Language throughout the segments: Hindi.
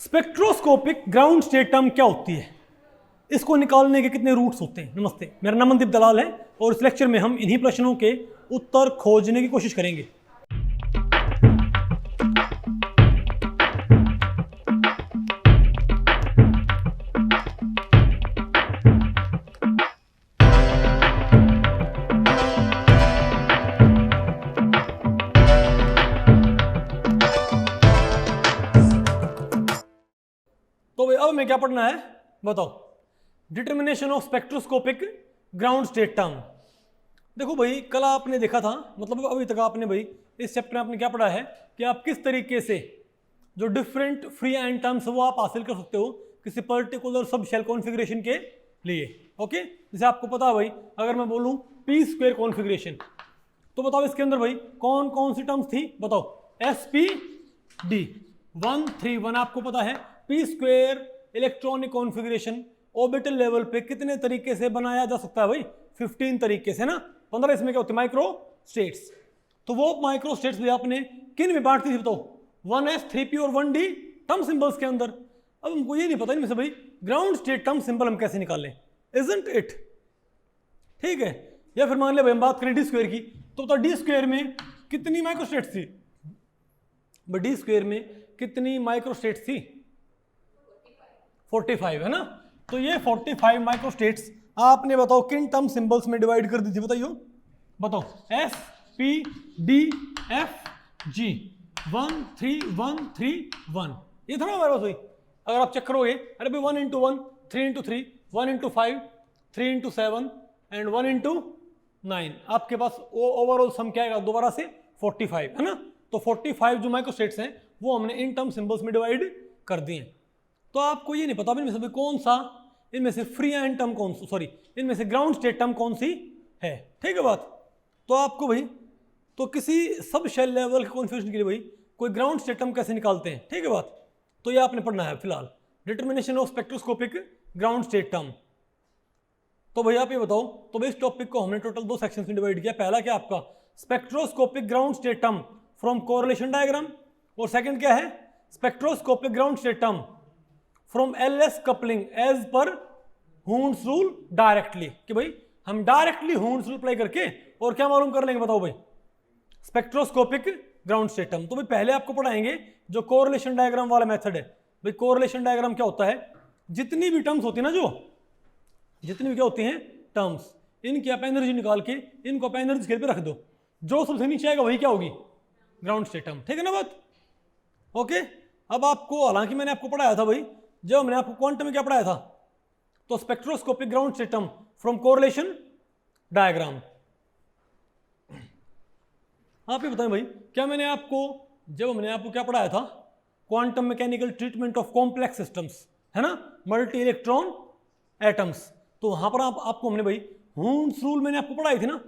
स्पेक्ट्रोस्कोपिक ग्राउंड स्टेट टर्म क्या होती है, इसको निकालने के कितने रूट्स होते हैं। नमस्ते, मेरा नाम मनदीप दलाल है और इस लेक्चर में हम इन्हीं प्रश्नों के उत्तर खोजने की कोशिश करेंगे। तो भाई अब हमें क्या पढ़ना है बताओ। Determination of spectroscopic ground state term. देखो भाई कल आपने देखा था, मतलब अभी तक आपने भाई इस चैप्टर में आपने क्या पढ़ा है कि आप किस तरीके से जो डिफरेंट फ्री एंड टर्म्स वो आप हासिल कर सकते हो किसी पर्टिकुलर सब शेल कॉन्फ़िगरेशन के लिए। ओके, जैसे आपको पता है भाई अगर मैं बोलूँ पी स्क्वायर कॉन्फ़िगरेशन, तो बताओ इसके अंदर भाई कौन कौन सी टर्म्स थी बताओ। एस पी डी 131 आपको पता है। P square electronic configuration orbital level पे कितने तरीके से बनाया जा सकता है भाई, 15 तरीके से ना। 15 इसमें क्या होते हैं माइक्रो स्टेट्स। तो वो माइक्रो स्टेट्स भी आपने किन में बांटती थी बताओ, 1s 3p और 1d टर्म सिंबल्स के अंदर। अब हमको ये नहीं पता इनमें से भाई ग्राउंड स्टेट टर्म सिंबल हम कैसे निकाल लें, इजंट इट। ठीक है, या फिर मान ले भाई हम बात करें डी स्क्वायर की, तो बता डी स्क्वायर में कितनी माइक्रो स्टेट्स थी। डी स्क्वायर में कितनी माइक्रो स्टेट्स थी, 45 है ना। तो ये 45 माइक्रो स्टेट्स आपने बताओ किन टर्म सिंबल्स में डिवाइड कर दी थी बताइयो। बताओ S P D F G 1 3 1 3 1, ये था ना हमारे पास भाई। अगर आप चेक करोगे, अरे भाई 1 into 1 3 into 3 1 into 5 3 into 7 and 1 into 9, आपके पास ओवरऑल सम क्या आएगा दोबारा से 45 है ना। तो 45 जो माइक्रो स्टेट्स हैं वो हमने इन टर्म सिंबल्स में डिवाइड कर दिए। तो आपको ये नहीं पता इनमें से कौन सा, इनमें से फ्री एंड टर्म कौन सी, सॉरी इनमें से ग्राउंड स्टेट टर्म कौन सी है। ठीक है बात। तो आपको भाई तो किसी सब शेल लेवल के कॉन्फ़िगरेशन के लिए भाई कोई ग्राउंड स्टेट टर्म कैसे निकालते हैं, ठीक है बात। तो ये आपने पढ़ना है फिलहाल, determination of spectroscopic ground state term. तो भाई आप ये बताओ, तो भाई इस टॉपिक को हमने टोटल 2 सेक्शंस में डिवाइड किया। पहला क्या आपका spectroscopic ground state term from correlation diagram, और सेकंड क्या है spectroscopic ground state term from LS coupling as पर हून्स रूल डायरेक्टली। कि भाई हम डायरेक्टली हून्स रूल अप्लाई करके और क्या मालूम कर लेंगे बताओ भाई, स्पेक्ट्रोस्कोपिक ग्राउंड स्टेट टर्म। तो भाई पहले आपको पढ़ाएंगे जो कोरिलेशन डायग्राम वाला मेथड है। भाई कोरिलेशन डायग्राम क्या होता है, जितनी भी टर्म्स होती है ना, जो जितनी भी क्या होती हैं टर्म्स, इनकी आप एनर्जी निकाल के इनको आप एनर्जी स्केल पे रख दो, जो सबसे नीचे आएगा वही क्या होगी ग्राउंड स्टेट टर्म। ठीक है ना बात। ओके, अब आपको हालांकि मैंने आपको पढ़ाया था भाई, जब मैंने आपको क्वांटम में क्या पढ़ाया था, तो spectroscopic ground state term from correlation diagram. आप ये बताएं भाई, क्या मैंने आपको जब मैंने आपको क्या पढ़ाया था, quantum mechanical treatment of complex systems है ना, मल्टी इलेक्ट्रॉन एटम्स। तो वहां पर आपको हमने भाई हून्स रूल मैंने आपको पढ़ाई थी ना,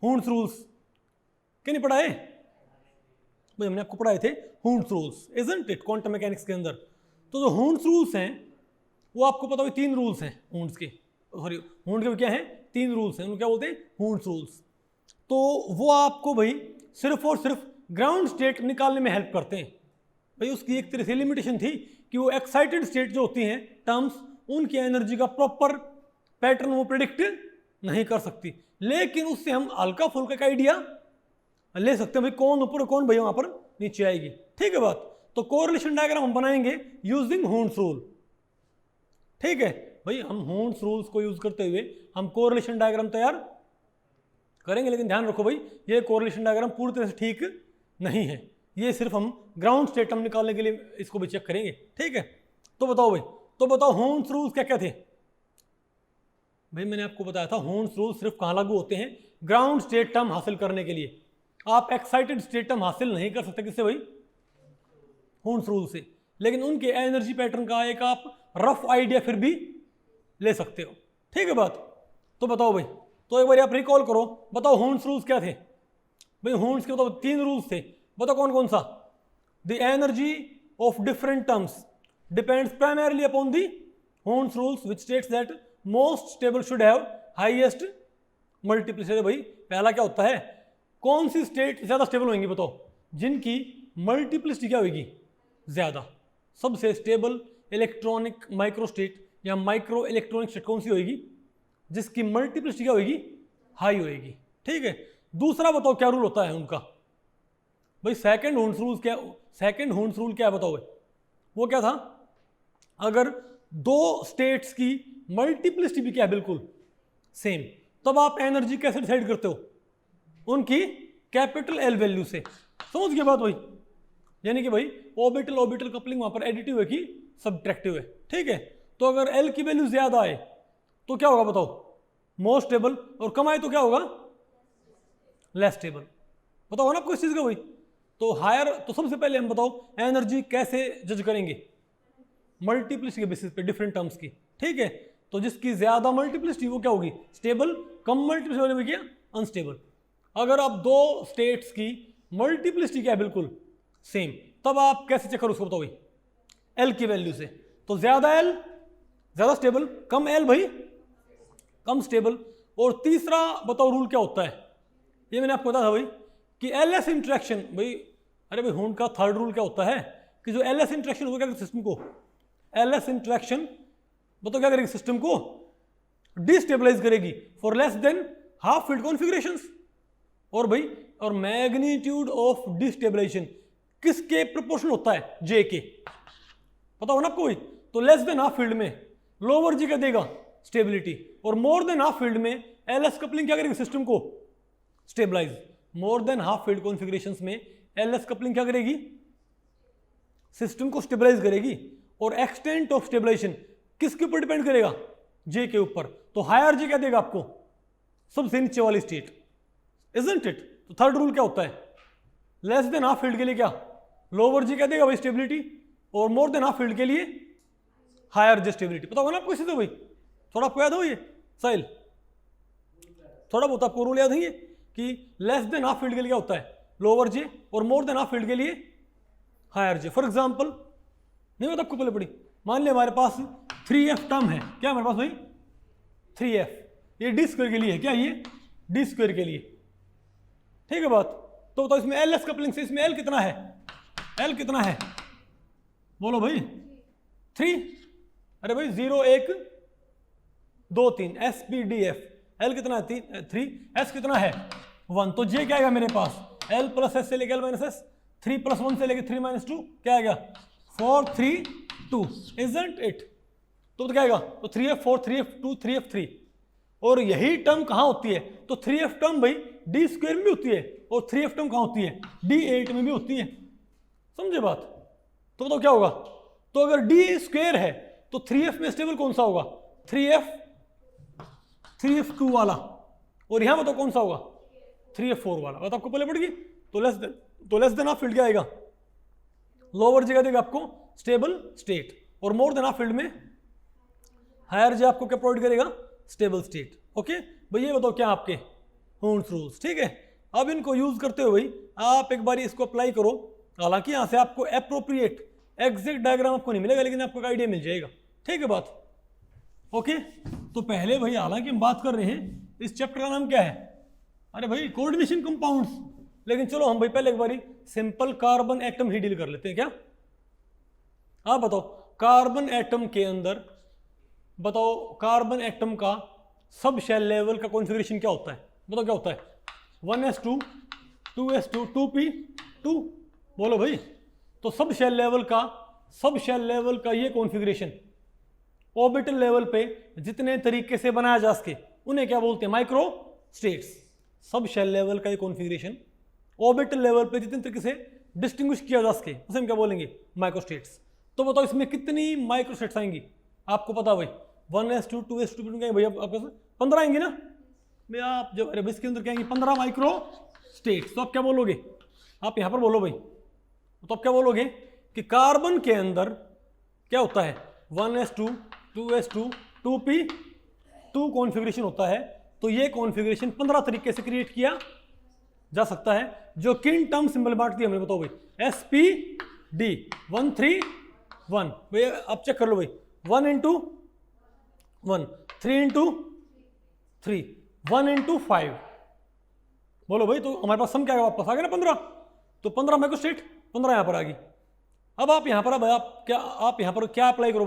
हून्स रूल्स क्या नहीं पढ़ाए भाई, हमने आपको पढ़ाए थे Hund's rules, isn't it, quantum mechanics के अंदर। तो जो हून्स रूल्स हैं वो आपको पता है 3 रूल्स हैं हून्स के, सॉरी हून्स के क्या हैं 3 रूल्स हैं, उनको क्या बोलते हैं हून्स रूल्स। तो वो आपको भाई सिर्फ और सिर्फ ग्राउंड स्टेट निकालने में हेल्प करते हैं भाई। उसकी एक तरह से लिमिटेशन थी कि वो एक्साइटेड स्टेट जो होती हैं टर्म्स, उनकी एनर्जी का प्रॉपर पैटर्न वो प्रिडिक्ट नहीं कर सकती, लेकिन उससे हम हल्का फुल्का का आइडिया ले सकते हैं भाई कौन ऊपर कौन भाई वहां पर नीचे आएगी। ठीक है बात। तो कोरिलेशन डायग्राम हम बनाएंगे यूजिंग हून्स रूल। ठीक है भाई, हम हून्स रूल्स को यूज करते हुए हम कोरिलेशन डायग्राम तैयार करेंगे, लेकिन ध्यान रखो भाई ये कोरिलेशन डायग्राम पूरी तरह से ठीक नहीं है, ये सिर्फ हम ग्राउंड स्टेट टर्म निकालने के लिए इसको भी चेक करेंगे। ठीक है, तो बताओ भाई, तो बताओ हून्स रूल्स क्या क्या थे भाई। मैंने आपको बताया था हून्स रूल्स सिर्फ कहाँ लागू होते हैं, ग्राउंड स्टेट टर्म हासिल करने के लिए। आप एक्साइटेड स्टेट टर्म हासिल नहीं कर सकते किससे भाई, हून्स रूल से, लेकिन उनके एनर्जी पैटर्न का एक आप रफ आइडिया फिर भी ले सकते हो। ठीक है बात। तो बताओ भाई, तो एक बार आप रिकॉल करो, बताओ हून्स रूल्स क्या थे भाई। हून्स के बताओ 3 रूल्स थे, बताओ कौन कौन सा। The energy of different terms depends primarily upon the Hund's rules which states that most stable should have highest multiplicity. भाई पहला क्या होता है, कौन सी स्टेट ज्यादा स्टेबल होंगी बताओ, जिनकी मल्टीप्लिसिटी क्या होगी ज्यादा। सबसे स्टेबल इलेक्ट्रॉनिक माइक्रोस्टेट या माइक्रो इलेक्ट्रॉनिक स्टेट कौन सी होगी? जिसकी मल्टीप्लिसिटी क्या होगी? हाई होगी। ठीक है, दूसरा बताओ क्या रूल होता है उनका? भाई सेकंड हुंस रूल क्या? सेकंड हुंस रूल क्या बताओ? वो क्या था? अगर दो स्टेट्स की मल्टीप्लिसिटी भी क्या है? बिल्कुल सेम, तब आप एनर्जी कैसे डिसाइड करते हो? उनकी कैपिटल एल वैल्यू से। समझ गए बात भाई? यानी कि भाई ऑर्बिटल ऑर्बिटल कपलिंग वहां पर एडिटिव है कि सब्ट्रैक्टिव है। ठीक है, तो अगर एल की वैल्यू ज्यादा आए तो क्या होगा बताओ? मोर स्टेबल, और कम आए तो क्या होगा? Less stable. बताओ ना आपको इस चीज का भाई? तो हायर, तो सबसे पहले हम बताओ एनर्जी कैसे जज करेंगे? मल्टीप्लिसिटी के बेसिस पे डिफरेंट टर्म्स की। ठीक है, तो जिसकी ज्यादा मल्टीप्लिसिटी वो क्या होगी? स्टेबल। कम मल्टीप्लिसिटी वाले में क्या? अनस्टेबल। अगर आप दो स्टेट्स की मल्टीप्लिसिटी क्या है? बिल्कुल सेम, तब आप कैसे चेक करो उसको? बताओ भाई एल की वैल्यू से। तो ज्यादा एल ज्यादा स्टेबल, कम एल भाई कम स्टेबल। और तीसरा बताओ रूल क्या होता है? ये मैंने आपको बताया था भाई कि एलएस इंटरेक्शन। भाई अरे भाई हुंड का थर्ड रूल क्या होता है कि जो एलएस इंटरेक्शन होगा क्या सिस्टम को? एलएस इंटरेक्शन बताओ क्या करेगी? सिस्टम को डिस्टेबलाइज करेगी for less than half filled configurations. और भाई और मैग्नीट्यूड ऑफ डिस्टेबलाइजेशन किसके प्रोपोर्शनल होता है? जे के। पता हो ना आपको? तो लेस देन हाफ फील्ड में लोअर जी क्या देगा? स्टेबिलिटी। और मोर देन हाफ फील्ड में एलएस कपलिंग क्या करेगी? सिस्टम को stabilise. More than half filled configurations में एलएस कपलिंग क्या करेगी? सिस्टम को स्टेबलाइज करेगी। और एक्सटेंट ऑफ स्टेबलाइजेशन किसके ऊपर डिपेंड करेगा? जे के ऊपर। तो हायर जी क्या देगा आपको? सबसे नीचे वाली स्टेट, इजंट इट? तो थर्ड रूल क्या होता है? लेस देन हाफ फील्ड के लिए क्या? लोअर जी क्या देगा भाई? स्टेबिलिटी। और मोर देन हाफ फील्ड के लिए हायर जी स्टेबिलिटी। पता होगा ना आपको इसी? तो भाई थोड़ा आपको याद हो ये साहिल? थोड़ा बहुत आपको रूल याद है ये कि लेस देन हाफ फील्ड के लिए क्या होता है? लोअर जे, और मोर देन हाफ फील्ड के लिए हायर जे। फॉर एग्जांपल नहीं होता आपको? पहले पड़ी, मान लिया हमारे पास 3f टर्म है। क्या हमारे पास भाई? 3f। ये डी स्क्वायर के लिए है। क्या ये? डी स्क्वायर के लिए। ठीक है बात? तो बताओ इसमें एल एस कपलिंग से इसमें एल कितना है? एल कितना है? बोलो भाई 3। अरे भाई 0 1 2 3 S P D F. L कितना है? 3। एस कितना है? 1। तो जे क्या आएगा मेरे पास? एल प्लस एस से लेकर एल माइनस एस। 3 + 1 से लेकर 3 - 2 क्या आएगा? 4 3 2। Isn't it? तो क्या आएगा? तो 3f 4 3f 2 3f 3। और यही टर्म कहां होती है? तो 3f टर्म भाई डी स्क्वायर में भी होती है, और 3f टर्म कहां होती है? d8 में भी होती है। समझे बात? तो बताओ क्या होगा? तो अगर डी स्क्वायर है तो 3f में स्टेबल कौन सा होगा? 3f2 वाला। और यहां बताओ कौन सा होगा? 3f4 वाला। बात आपको पहले पड़ गई? तो लेस देन हाफ फील्ड क्या आएगा? लोअर जगह देगा आपको स्टेबल स्टेट, और मोर देन हाफ फील्ड में हायर जे आपको क्या प्रोवाइड करेगा? Stable state. ओके भाई, ये बताओ क्या आपके हुंस रूल्स। ठीक है, अब इनको यूज करते हुए भाई आप एक बार इसको अप्लाई करो। हालांकि यहां से आपको एप्रोप्रिएट एग्जैक्ट डायग्राम आपको नहीं मिलेगा, लेकिन आपको आइडिया मिल जाएगा। ठीक है बात? ओके, तो पहले भाई हालांकि हम बात कर रहे हैं, इस चैप्टर का नाम क्या है? अरे भाई कोऑर्डिनेशन कंपाउंड्स। लेकिन चलो हम भाई पहले एक बारी सिंपल कार्बन एटम ही डील कर लेते हैं। क्या आप बताओ कार्बन एटम के अंदर, बताओ कार्बन एटम का सब शेल लेवल का कॉन्फ़िगरेशन क्या होता है? बताओ क्या होता है? 1s2 2s2 2p2। बोलो भाई। तो सब शेल लेवल का ये कॉन्फ़िगरेशन ऑर्बिटल लेवल पे जितने तरीके से बनाया जा सके उन्हें क्या बोलते हैं? Micro states. Sub shell level का ये कॉन्फ़िगरेशन ऑर्बिटल लेवल पे जितने तरीके से डिस्टिंग्विश किया जा सके उसे हम क्या बोलेंगे? Micro states. तो बताओ इसमें कितनी माइक्रो स्टेट्स आएंगी? आपको पता भाई 1s2 2s2 भैया आपके 15 आएंगे ना भैया? आप जब अरे इसके अंदर क्या आएंगे? 15 माइक्रो स्टेट्स। तो आप क्या बोलोगे? आप यहां पर बोलो भाई। तो आप क्या बोलोगे कि कार्बन के अंदर क्या होता है? 1s2 2s2 2p2 कॉन्फ़िगरेशन होता है। तो ये कॉन्फ़िगरेशन 15 तरीके से क्रिएट किया जा सकता है, जो किन टर्म सिंबल बांटती है हमने? बताओ भाई। SPD 1 3 1। भैया आप चेक कर लो भाई। 1 × 1 3 × 3 1 × 5। बोलो भाई। तो हमारे पास सम क्या आएगा? वापस आ गया ना 15। तो 15 माइक्रो स्टेट 15 यहां पर आ गई। अब आप यहाँ पर आप यहाँ पर क्या अप्लाई करो,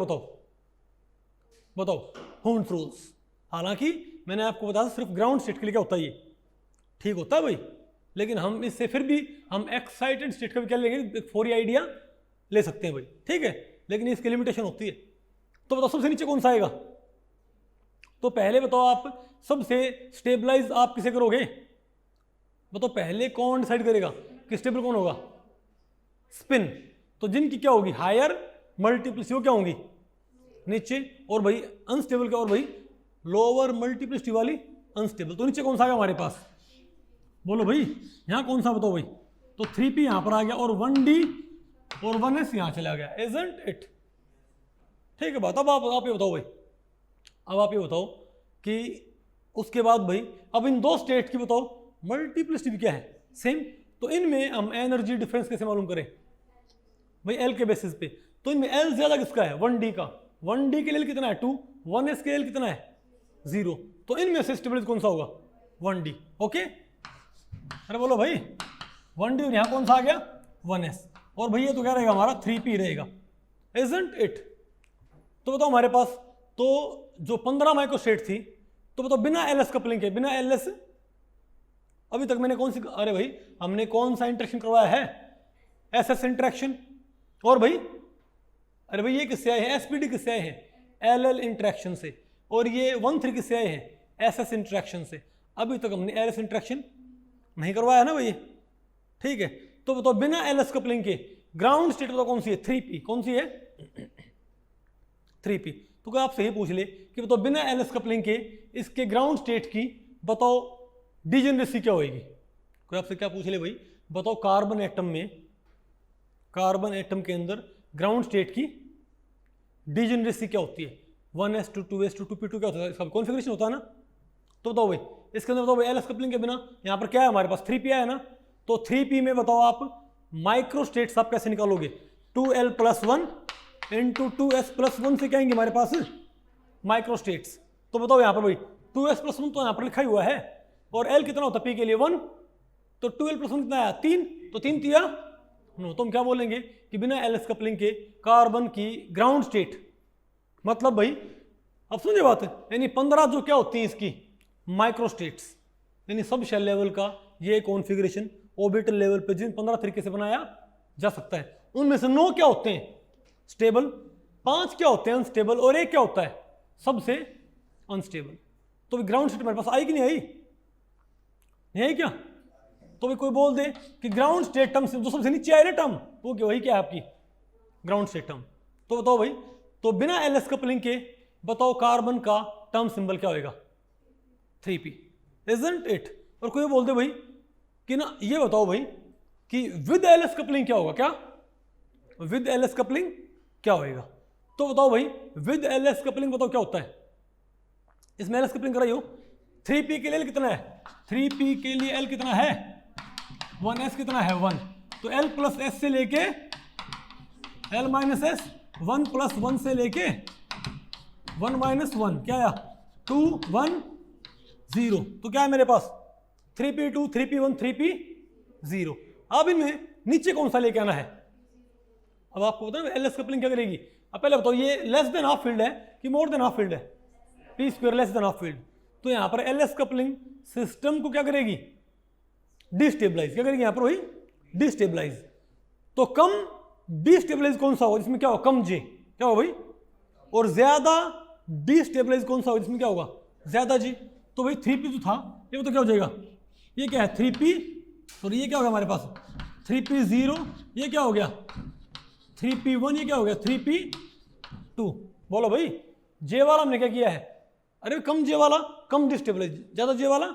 बताओ हून्स रूल्स। हालांकि मैंने आपको बताया सिर्फ ग्राउंड स्टेट के लिए क्या होता है ये, ठीक होता है भाई, लेकिन हम इससे फिर भी हम एक्साइटेड स्टेट का भी क्या लेंगे, फोरी आइडिया ले सकते हैं भाई, ठीक है, लेकिन इसकी लिमिटेशन होती है। तो बताओ सबसे नीचे कौन सा आएगा, तो पहले बताओ आप सबसे स्टेबलाइज आप किसे करोगे, बताओ पहले कौन डिसाइड करेगा कि स्टेबल कौन होगा, स्पिन। तो जिनकी क्या होगी हायर मल्टीप्लिसिटी, वो क्या होंगी नीचे, और भाई अनस्टेबल क्या, और भाई लोअर मल्टीप्लिसिटी वाली अनस्टेबल। तो नीचे कौन सा आ गया हमारे पास, बोलो भाई यहाँ कौन सा बताओ भाई, तो 3p यहाँ पर आ गया और 1d और 1s यहाँ चला गया, इजंट इट, ठीक है बात। अब आप ये बताओ भाई, अब आप ये बताओ कि उसके बाद भाई अब इन दो स्टेट की बताओ मल्टीप्लिसिटी क्या है, सेम। तो इनमें हम एनर्जी डिफरेंस कैसे मालूम करें भाई, एल के बेसिस पे। तो इनमें एल ज्यादा किसका है, 1d का, 1d के लिए कितना है 2, 1s के लिए कितना है 0। तो इनमें से स्टेबल कौन सा होगा 1d, ओके। अरे बोलो भाई 1d और यहाँ कौन सा आ गया 1s, और भाई ये तो क्या रहेगा हमारा 3p रहेगा, इजंट इट। तो बताओ हमारे पास तो जो 15 माइक्रोस्टेट थी, तो बताओ बिना एलएस कपलिंग के, बिना एलएस अभी तक मैंने कौन सी, अरे भाई हमने कौन सा इंटरेक्शन करवाया है, एसएस इंटरेक्शन। और भाई अरे भाई ये किससे आए हैं, एसपीडी किससे आए हैं, एलएल इंटरेक्शन से। और ये 1-3 किससे आए हैं, एसएस इंटरेक्शन से। अभी तक हमने एलएस इंटरेक्शन नहीं करवाया ना भाई, ठीक है। तो बताओ बिना एलएस कपलिंग के ग्राउंड स्टेट तो कौन सी है, 3p, कौन सी है 3p। तो क्या आपसे ही पूछ ले कि बताओ बिना एलएस कपलिंग के इसके ग्राउंड स्टेट की बताओ डिजेनरेसी क्या होगी। कोई आपसे क्या पूछ ले भाई, बताओ कार्बन एटम में, कार्बन एटम के अंदर ग्राउंड स्टेट की डिजेनरेसी क्या होती है, 1s2 2s2 2p2 क्या होता है, इसका कॉन्फ़िगरेशन होता है ना। तो बताओ भाई इसके अंदर बताओ भाई एलएस कपलिंग के बिना यहाँ पर क्या है हमारे पास 3p है ना। तो 3p में बताओ आप माइक्रो स्टेट्स आप कैसे निकालोगे, 2l+1 इंटू 2s+1 से क्या आएंगे हमारे पास माइक्रो स्टेट्स। तो बताओ यहाँ पर भाई 2s+1 तो यहाँ पर लिखा ही हुआ है, और l कितना होता है p के लिए 1, तो 2l+1 कितना आया 3, तो 3 तिया 9। तो हम क्या बोलेंगे कि बिना एलएस कपलिंग के कार्बन की ग्राउंड स्टेट, मतलब भाई अब समझे बात है, यानी 15 जो क्या होती है इसकी माइक्रोस्टेट्स, यानी सब शेल लेवल का ये कॉन्फ़िगरेशन ऑर्बिटल लेवल पे जिन 15 तरीके से बनाया जा सकता है, उनमें से 9 क्या होते हैं स्टेबल, 5 क्या होते हैं अनस्टेबल, और 1 क्या होता है सबसे अनस्टेबल। तो ग्राउंड स्टेट मेरे पास आई कि नहीं आई, नहीं आई क्या। तो भी कोई बोल दे कि ग्राउंड स्टेट टर्म जो सबसे नीचे आए ना टर्म, वो क्या वही क्या है आपकी ग्राउंड स्टेट टर्म। तो बताओ भाई, तो बिना एलएस कपलिंग के बताओ कार्बन का टर्म सिंबल क्या होगा 3p, इजंट इट। और कोई बोल दे भाई कि ना ये बताओ भाई कि विद एलएस कपलिंग क्या होगा, क्या विद एलएस कपलिंग क्या होएगा। तो बताओ भाई विद एलएस कपलिंग बताओ क्या होता है, इसमें एलएस कपलिंग कराई हो, 3p के लिए कितना है, 3p के लिए l कितना है 1s कितना है 1, तो l प्लस s से लेके l माइनस s, 1 प्लस 1 से लेके 1 माइनस 1 क्या आया 2 1 0। तो क्या है मेरे पास 3p2 3p1 3p0। अब इनमें नीचे कौन सा लेके आना है, अब आपको बताओ एलएस कपलिंग क्या करेगी। अब पहले बताओ ये लेस देन हाफ फील्ड है कि मोर देन हाफ फील्ड है, p² less than half field. तो यहां पर एलएस कपलिंग सिस्टम को क्या करेगी डिस्टेबलाइज, क्या करेगी यहां पर वही डिस्टेबलाइज। तो कम डिस्टेबलाइज कौन सा होगा जिसमें क्या होगा कम जे, क्या होगा भाई, और ज्यादा डिस्टेबलाइज कौन सा होगा जिसमें क्या होगा ज्यादा जी। तो भाई 3p जो था ये तो क्या हो जाएगा, ये क्या है 3p, और ये क्या होगा हमारे पास 3p0, ये क्या हो गया 3p1, ये क्या हो गया 3p2। बोलो भाई जे वाला हमने क्या किया है, अरे कम जे वाला कम डिस्टेबलाइज, ज्यादा जे वाला,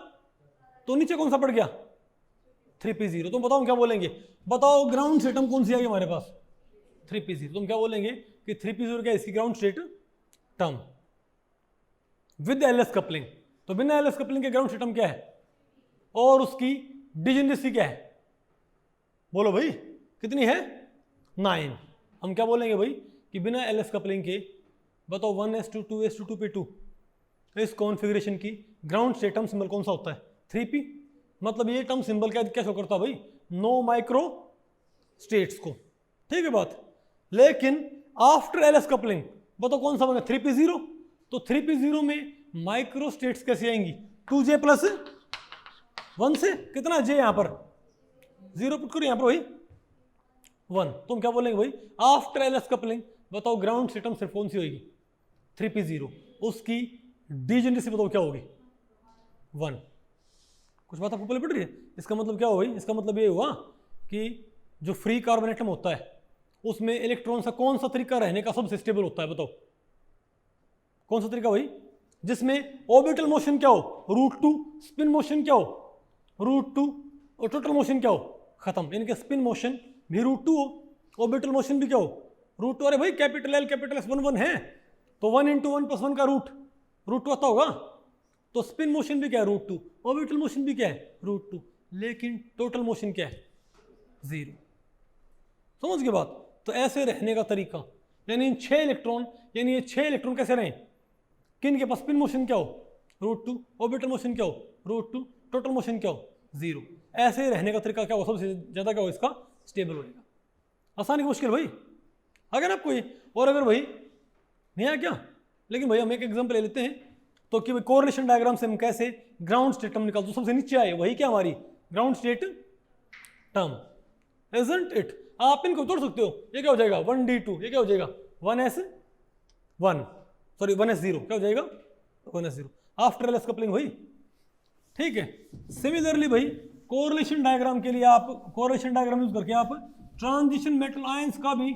तो नीचे कौन सा पड़ गया 3p0। तुम बताओ क्या बोलेंगे, बताओ ग्राउंड स्टेट हम कौन सी आ गई हमारे पास 3p0। तुम क्या बोलेंगे कि 3p0 क्या इसकी ground state term with LS coupling. तो बिना एलएस कपलिंग के ग्राउंड स्टेट टर्म क्या है, और उसकी डिजेनरेसी क्या है, बोलो भाई कितनी है 9। हम क्या बोलेंगे भाई कि बिना एलएस कपलिंग के बताओ 1s2 2s2 2p2 इस कॉन्फ़िगरेशन की ग्राउंड स्टेट टर्म सिंबल कौन सा होता है 3p। मतलब ये टर्म सिंबल क्या शो करता है भाई 9 माइक्रो स्टेट्स को, ठीक है बात। लेकिन आफ्टर एलएस कपलिंग बताओ कौन सा बनेगा 3p0। तो 3p0 में माइक्रो स्टेट्स कैसे आएंगी 2j प्लस 1 से कितना j यहां पर 0 पुट करो यहां पर वही 1। तुम क्या बोलेंगे भाई आफ्टर एलएस कपलिंग बताओ ग्राउंड स्टेट सिर्फ कौन सी होगी 3p0, उसकी डिजेनरेसी बताओ क्या होगी 1। कुछ बात आपको पहले पड़ रही है? इसका मतलब क्या हुआ भाई, इसका मतलब ये हुआ कि जो फ्री कार्बन एटम होता है उसमें इलेक्ट्रॉन का कौन सा तरीका रहने का सबसे स्टेबल होता है बताओ कौन सा तरीका भाई, जिसमें ऑर्बिटल मोशन क्या हो √2, स्पिन मोशन क्या हो √2 और टोटल मोशन क्या हो खत्म। इनके स्पिन मोशन भी √2 हो, ऑर्बिटल मोशन भी क्या हो √2। अरे भाई कैपिटल एल कैपिटल एस 1 1 है तो 1 × 1 + 1 का √2 आता होगा। तो स्पिन मोशन भी क्या है √2, ऑर्बिटल मोशन भी क्या है √2, लेकिन टोटल मोशन क्या है 0। समझ गए बात? तो ऐसे रहने का तरीका, यानी इन 6 इलेक्ट्रॉन, यानी ये 6 इलेक्ट्रॉन कैसे रहें, किन के पास स्पिन मोशन क्या हो √2, ऑर्बिटल मोशन क्या हो √2, टोटल मोशन क्या हो 0। ऐसे रहने का तरीका क्या हो सबसे ज्यादा क्या हो इसका स्टेबल होएगा। आसान की मुश्किल भाई आ गया ना आपको ये। और अगर भाई नहीं आया क्या, लेकिन भाई हम एक एग्जांपल ले लेते हैं तो कि भाई कोरिलेशन डायग्राम से हम कैसे ग्राउंड स्टेट टर्म निकालते, सबसे नीचे आए वही क्या हमारी ground state term, isn't it. आप इनको तोड़ सकते हो, ये क्या हो जाएगा 1d2, ये क्या हो जाएगा 1s1 सॉरी 1s0, क्या हो जाएगा 1s0 आफ्टर एलएस कपलिंग भाई। ठीक है, सिमिलरली भाई कोरिलेशन डायग्राम के लिए आप कोरिलेशन डायग्राम यूज करके आप ट्रांजिशन मेटल आयंस का भी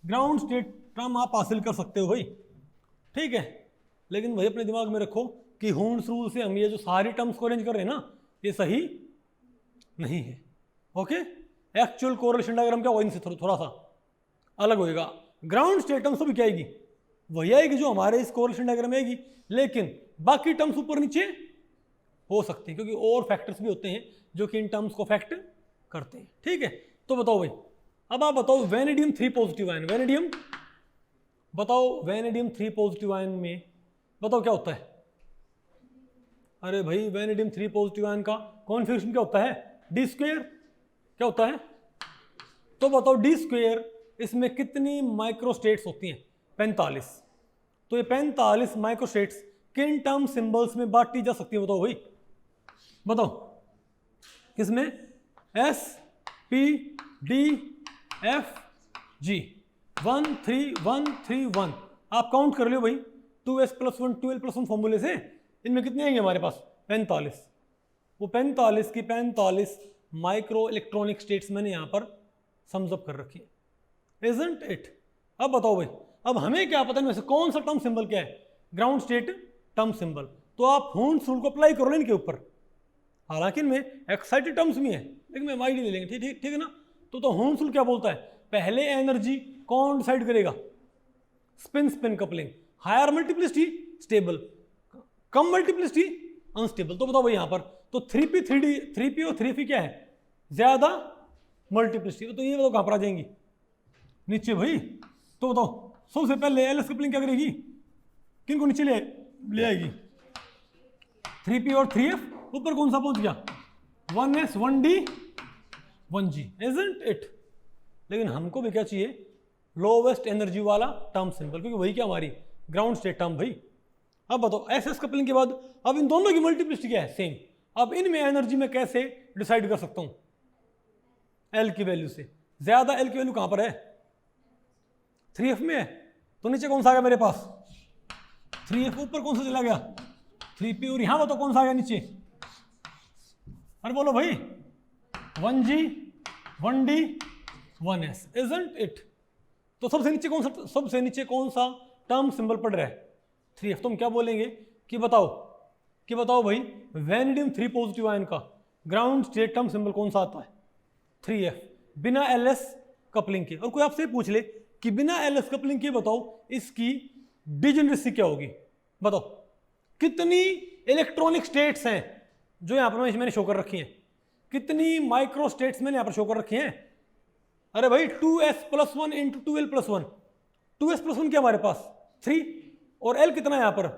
ग्राउंड स्टेट टर्म आप हासिल कर सकते हो भाई। ठीक है, लेकिन भाई अपने दिमाग में रखो कि हून्स रूल से हम ये जो सारी टर्म्स को अरेंज कर रहे हैं ना ये सही नहीं है। ओके, एक्चुअल कोरिलेशन डायग्राम क्या होगा इनसे थोड़ा सा अलग होएगा। ग्राउंड स्टेट टर्म्स तो भी क्या आएगी वही आएगी जो हमारे इस कोरिलेशन डायग्राम में आएगी, लेकिन बाकी टर्म्स ऊपर नीचे हो सकते हैं क्योंकि और फैक्टर्स भी होते हैं जो कि इन टर्म्स को अफेक्ट करते हैं। ठीक है, तो बताओ भाई, अब आप बताओ वेनेडियम 3 पॉजिटिव आयन, वेनेडियम बताओ वेनेडियम 3 पॉजिटिव आयन में बताओ क्या होता है। अरे भाई वेनेडियम 3 पॉजिटिव आयन का कॉन्फिगरेशन क्या होता है d², क्या होता है तो बताओ d², इसमें कितनी माइक्रोस्टेट्स होती हैं 45। तो ये 45 माइक्रोस्टेट्स किन टर्म सिंबल्स में बांटी जा सकती है बताओ भाई, बताओ किसमें S P D F G 1 3 1 3 1। आप काउंट कर लो भाई 2s + 1 2l + 1 फॉर्मूले से इनमें कितने आएंगे हमारे पास 45। वो 45 की 45 माइक्रो इलेक्ट्रॉनिक स्टेट्स मैंने यहाँ पर समझअप कर रखी है, इजंट इट। अब बताओ भाई, अब हमें क्या पता है वैसे कौन सा टर्म सिंबल क्या है ग्राउंड स्टेट टर्म सिंबल। तो आप हून्स रूल को अप्लाई करो इनके ऊपर, हालांकि इनमें एक्साइटेड टर्म्स भी हैं लेकिन हम आईडी ले लेंगे। ठीक है ना। तो हून्स रूल क्या बोलता है, पहले एनर्जी कौन डिसाइड करेगा spin spin coupling, higher multiplicity stable, कम मल्टीप्लिसिटी अनस्टेबल। तो बताओ भाई यहाँ पर तो 3p 3d 3p और 3p क्या है ज्यादा मल्टीप्लिसिटी, तो ये बताओ कहाँ पर आ जाएंगी नीचे भाई। तो बताओ सबसे पहले एलएस कपलिंग क्या करेगी, किन को नीचे ले आएगी 3p और 3f, ऊपर कौन सा पहुंच गया 1s 1d 1g, isn't it. लेकिन हमको भी क्या चाहिए लोवेस्ट एनर्जी वाला टर्म सिंबल, क्योंकि वही क्या हमारी ग्राउंड स्टेट टर्म भाई। अब बताओ एसएस कपलिंग के बाद अब इन दोनों की मल्टीप्लिसिटी क्या है सेम, अब इनमें एनर्जी में कैसे डिसाइड कर सकता हूं एल की वैल्यू से, ज्यादा एल की वैल्यू कहां पर है 3f में है, तो नीचे कौन सा आ गया मेरे पास 3f, ऊपर कौन सा चला गया 3p, और यहां बताओ कौन सा आ गया नीचे, अरे बोलो भाई 1g 1d 1s, isn't it. तो सबसे नीचे कौन सा टर्म सिंबल पड़ रहा है 3f। तो हम क्या बोलेंगे कि बताओ भाई वेनेडियम 3 पॉजिटिव आयन का ग्राउंड स्टेट टर्म सिंबल कौन सा आता है 3f बिना एलएस कपलिंग के। और कोई आपसे पूछ ले कि बिना एलएस कपलिंग के बताओ इसकी डिजेनरेसी क्या होगी, बताओ कितनी इलेक्ट्रॉनिक स्टेट्स हैं जो यहां पर मैंने शो कर रखी हैं, कितनी माइक्रो स्टेट्स मैंने यहां पर शो कर रखी हैं। अरे भाई 2s + 1 × 2l + 1, 2s + 1 क्या हमारे पास 3 और l कितना है यहां पर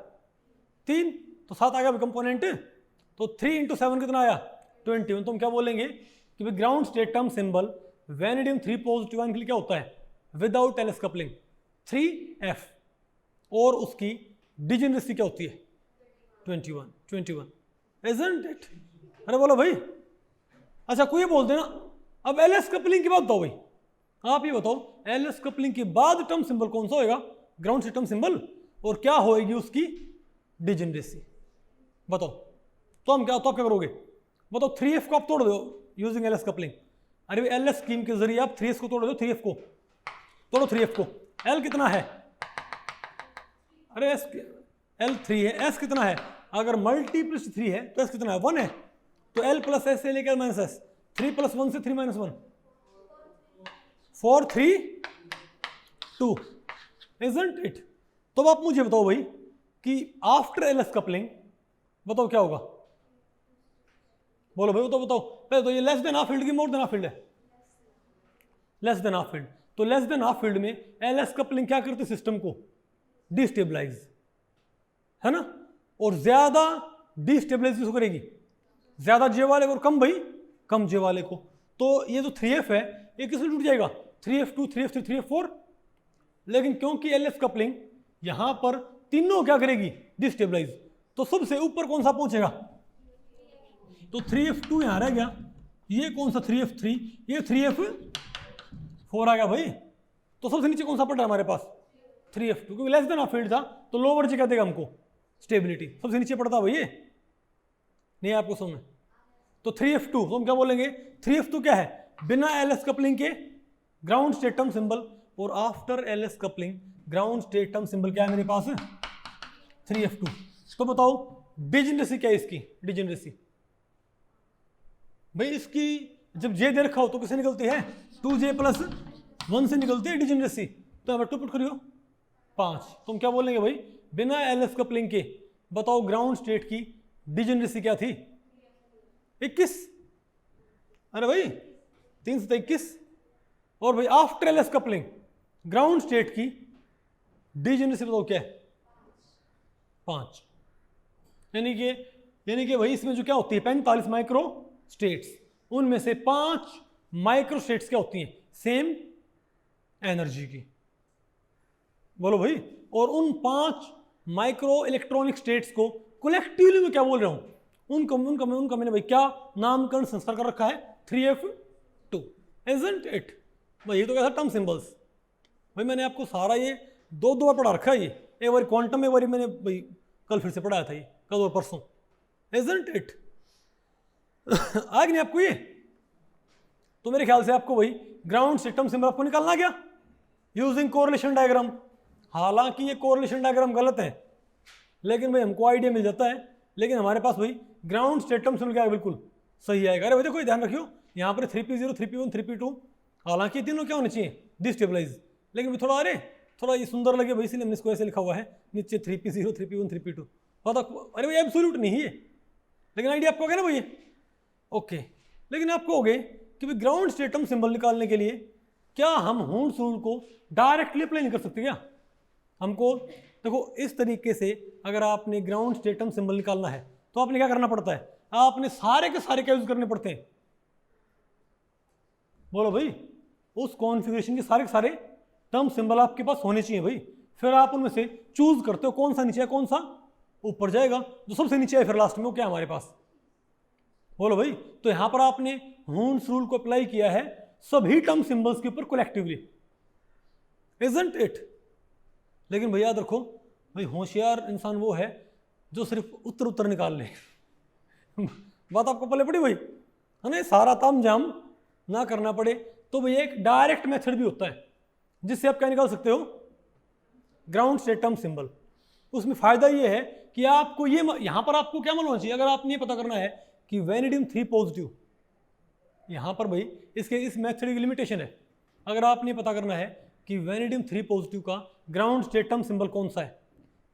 3, तो 7 आ गया कंपोनेंट, तो 3 × 7 कितना आया 21। तो हम क्या बोलेंगे कि भाई ground state term symbol vanadium 3 positive ion के लिए क्या होता है विदाउट एलएस कपलिंग 3f, और उसकी डिजेनरेसी क्या होती है 21, इजंट इट? अरे बोलो भाई। अच्छा कोई बोल देना अब एलएस कपलिंग की बात बताओ भाई, आप ये बताओ एलएस कपलिंग के बाद टर्म सिंबल कौन सा होएगा, ग्राउंड से टर्म सिंबल, और क्या होएगी उसकी डिजेनरेसी, बताओ। तो हम क्या, तो आप क्या करोगे बताओ, 3f को आप तोड़ दो यूजिंग एलएस कपलिंग। अरे एलएस स्कीम के जरिए आप 3s को तोड़ दो, 3f को तोड़ो, 3f को। l कितना है, अरे l 3 है, s कितना है, अगर मल्टीप्लिस 3 है तो s कितना है 1 है, तो l प्लस s से लेकर माइनस s, 3 प्लस 1 से 3 माइनस 1, 4 3 2, इजंट इट? तो आप मुझे बताओ भाई कि आफ्टर एलएस कपलिंग बताओ क्या होगा, बोलो भाई बताओ पहले तो ये लेस देन हाफ फील्ड की मोर देन हाफ फील्ड है, लेस देन हाफ फील्ड, तो लेस देन हाफ फील्ड में एलएस कपलिंग क्या करती है सिस्टम को डिस्टेबलाइज, है ना, और ज्यादा डिस्टेबलाइज करेगी ज्यादा जे वाले को और कम भाई कम जे वाले को। तो ये जो 3f है ये किसमें टूट जाएगा 3f2 3f3 3f4, लेकिन क्योंकि एलएस कपलिंग यहां पर तीनों क्या करेगी डिस्टेबलाइज, तो सबसे ऊपर कौन सा पहुंचेगा, तो 3f2 यहां रह गया, ये कौन सा 3f3, ये 3f4 आ गया भाई, तो सबसे नीचे कौन सा पड़ रहा है हमारे पास 3f2, क्योंकि लेस देन हाफ फील्ड था तो लोअर जी क्या देगा हमको स्टेबिलिटी, सबसे नीचे पड़ता भाई ये नहीं आपको समझ में। तो 3f2 तो हम क्या बोलेंगे, 3f2 क्या है बिना एलएस कपलिंग के ग्राउंड स्टेट टर्म सिंबल, और after LS coupling ground state term symbol क्या है मेरे पास 3f2। तो बताओ डिजेनरेसी क्या है इसकी, डिजेनरेसी भाई इसकी जब जे दे रखा हो तो किसे निकलती है 2j प्लस 1 से निकलती है डिजेनरेसी, तो अब टू पुट करियो 5, तुम क्या बोलेंगे भाई बिना एलएस कपलिंग के बताओ ग्राउंड स्टेट की डिजेनरेसी क्या थी 21, अरे भाई 3 से 21, और भाई after LS coupling ground state की डिजेनरेसी बताओ क्या है 5, यानी कि भाई इसमें जो क्या होती है 45 माइक्रो स्टेट्स, उनमें से 5 माइक्रो स्टेट्स क्या होती हैं सेम एनर्जी की, बोलो भाई, और उन 5 माइक्रो इलेक्ट्रॉनिक स्टेट्स को कलेक्टिवली में क्या बोल रहा हूं उनका मैंने भाई क्या नामकरण संस्कार कर रखा है 3f2, इजंट इट? भाई ये तो क्या था टर्म सिंबल्स, भाई मैंने आपको सारा ये दो बार पढ़ा रखा है, ये एक बार क्वांटम एक बार मैंने भाई कल फिर से पढ़ाया था, ये कल और परसों, इजंट इट? आ गया नहीं आपको ये? तो मेरे ख्याल से आपको भाई ग्राउंड सिस्टम सिंबल आपको निकालना गया यूजिंग कोरिलेशन डायग्राम। हालांकि ये कोरिलेशन डायग्राम गलत है, लेकिन भाई हमको आइडिया मिल जाता है, लेकिन हमारे पास भाई ग्राउंड स्टेटम सिंबल क्या है बिल्कुल सही आएगा। अरे भाई देखो ध्यान रखियो यहाँ पर 3p0 3p1 3p2, हालांकि तीनों क्या होने चाहिए डिस्टेबलाइज, लेकिन थोड़ा ये सुंदर लगे भाई इसलिए हमने इसको ऐसे लिखा हुआ है नीचे 3p0 3p1 3p2, अरे भाई एब्सोल्यूट नहीं है, लेकिन आइडिया आपको हो गया ना भाई ओके। लेकिन आपको हो गए कि भाई ग्राउंड स्टेटम सिंबल निकालने के लिए क्या हम हूंस रूल को डायरेक्टली अप्लाई नहीं कर सकते क्या? हमको देखो इस तरीके से अगर आपने ग्राउंड स्टेटम सिंबल निकालना है तो आपने क्या करना पड़ता है, आपने सारे के सारे क्या यूज करने पड़ते हैं, बोलो भाई, उस कॉन्फ़िगरेशन के सारे टर्म सिंबल आपके पास होने चाहिए भाई, फिर आप उनमें से चूज करते हो कौन सा नीचे है कौन सा ऊपर जाएगा, जो सबसे नीचे है फिर लास्ट में वो क्या है हमारे पास, बोलो भाई। तो यहां पर आपने हूंस रूल को अप्लाई किया है सभी टर्म सिंबल्स के ऊपर कलेक्टिवली, इजंट इट? लेकिन भैया याद रखो भाई होशियार इंसान वो है जो सिर्फ उत्तर निकाल ले बात आपको पहले पड़ी भाई, है ना, सारा ताम झाम ना करना पड़े। तो भैया एक डायरेक्ट मेथड भी होता है जिससे आप क्या निकाल सकते हो ग्राउंड स्टेट टर्म सिंबल। उसमें फायदा ये है कि आपको ये यहां पर आपको क्या मालूम होना चाहिए, अगर आपने ये पता करना है कि वेनेडियम 3 पॉजिटिव, यहां पर भाई इसके इस मेथड की लिमिटेशन है, अगर आपने पता करना है कि वेनेडियम 3 पॉजिटिव का ग्राउंड स्टेट टर्म सिंबल कौन सा है,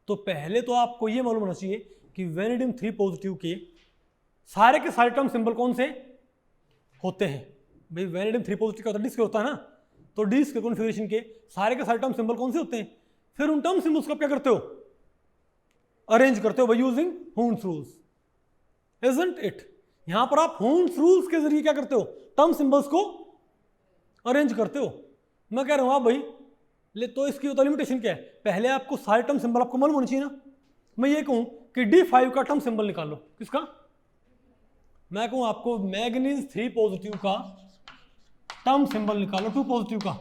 तो पहले तो आपको ये मालूम होना चाहिए कि वेनेडियम 3 पॉजिटिव के सारे के सारे टर्म सिंबल कौन से होते हैं। भाई वेनेडियम 3 पॉजिटिव का डिस्क होता है ना, तो डिस्क के कॉन्फ़िगरेशन के सारे टर्म सिंबल कौन से होते हैं, फिर उन टर्म सिंबल्स को क्या करते हो अरेंज करते हो by using Hund's rules, isn't it? यहां पर आप हूंस रूल्स के जरिए क्या करते हो टर्म सिंबल्स को अरेंज करते हो। मैं कह रहा हूँ आप भाई ले, तो इसकी तो लिमिटेशन क्या है, पहले आपको सारे टर्म सिंबल आपको मालूम होनी चाहिए ना। मैं ये कहूँ कि D5 का टर्म सिंबल निकाल लो, किसका, मैं कहूँ आपको मैग्नीज 3 पॉजिटिव का टर्म सिंबल निकालो, 2 पॉजिटिव का,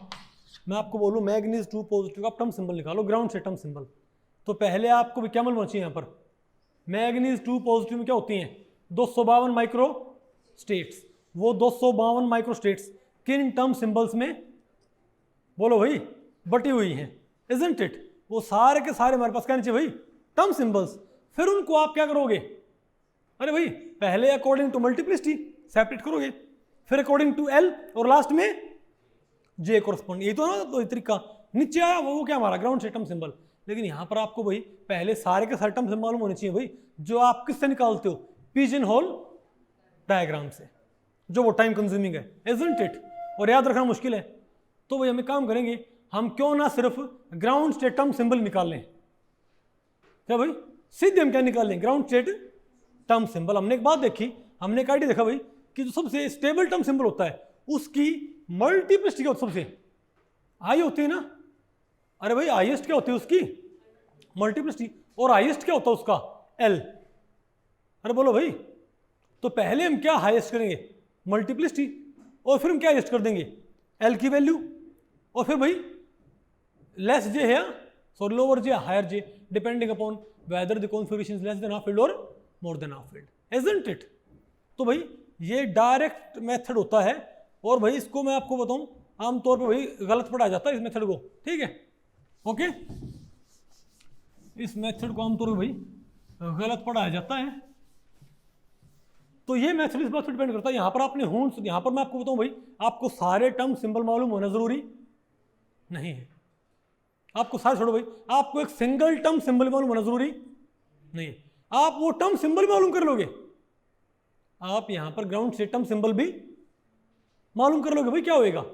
मैं आपको बोलूँ मैग्नीज 2 पॉजिटिव का टर्म सिंबल निकालो, ग्राउंड से टर्म सिंबल। तो पहले आपको भी क्या मालूम होना चाहिए, यहाँ पर मैग्नीज 2 पॉजिटिव में क्या होती हैं, 252 माइक्रो स्टेट्स। वो 252 माइक्रो स्टेट्स किन टर्म सिंबल्स में, बोलो भाई, बटी हुई हैं, इजंट इट। वो सारे के सारे हमारे पास क्या नीचे भाई, टर्म सिंबल्स। फिर उनको आप क्या करोगे, अरे भाई पहले अकॉर्डिंग टू मल्टीप्लिसिटी सेपरेट करोगे, फिर अकॉर्डिंग टू एल, और लास्ट में जे कोरस्पॉन्ड। ये तो ना तो तरीका नीचे आया वो क्या हमारा ग्राउंड से टर्म सिंबल। लेकिन यहाँ पर आपको भाई पहले सारे के सारे टर्म सिंबल मालूम होने चाहिए भाई, जो आप किससे निकालते हो, पिजन होल डायग्राम से, जो वो टाइम कंज्यूमिंग है, इजंट इट, और याद रखना मुश्किल है। तो भाई हम एक काम करेंगे, हम क्यों ना सिर्फ ग्राउंड स्टेट टर्म सिंबल निकाल लें, क्या भाई सीधे हम क्या निकाल लें, ग्राउंड स्टेट टर्म सिंबल। हमने एक बात देखी, हमने एक आइडिया देखा भाई कि जो सबसे स्टेबल टर्म सिंबल होता है उसकी मल्टीप्लिसिटी क्या होती है, सबसे हाई होती है ना। अरे भाई हाईएस्ट क्या होती है उसकी मल्टीप्लिसिटी, और हाईएस्ट क्या होता है उसका एल। अरे बोलो भाई, तो पहले हम क्या हाईएस्ट करेंगे, मल्टीप्लिसिटी, और फिर हम क्या हाईएस्ट कर देंगे, एल की वैल्यू, और फिर भाई लेस जे है, sorry lower J higher J, depending upon whether the configuration is less than half filled और more than half filled, isn't it. तो भाई ये डायरेक्ट मेथड होता है, और भाई इसको मैं आपको बताऊं आमतौर पे भाई गलत पढ़ाया जाता है इस मेथड को, ठीक है, ओके। इस मेथड को आमतौर पे भाई गलत पढ़ाया जाता है। तो ये मेथड इस बात पर डिपेंड करता है, यहाँ पर आपने हूंस, यहाँ पर मैं आपको बताऊं भाई, आपको सारे टर्म सिंबल मालूम होना जरूरी नहीं है, आपको सारे छोड़ो भाई, आपको एक सिंगल टर्म सिंबल मालूम होना जरूरी नहीं है। आप वो टर्म सिंबल मालूम कर लोगे, आप यहां पर ग्राउंड से टर्म सिंबल भी मालूम कर लोगे, भाई क्या होएगा,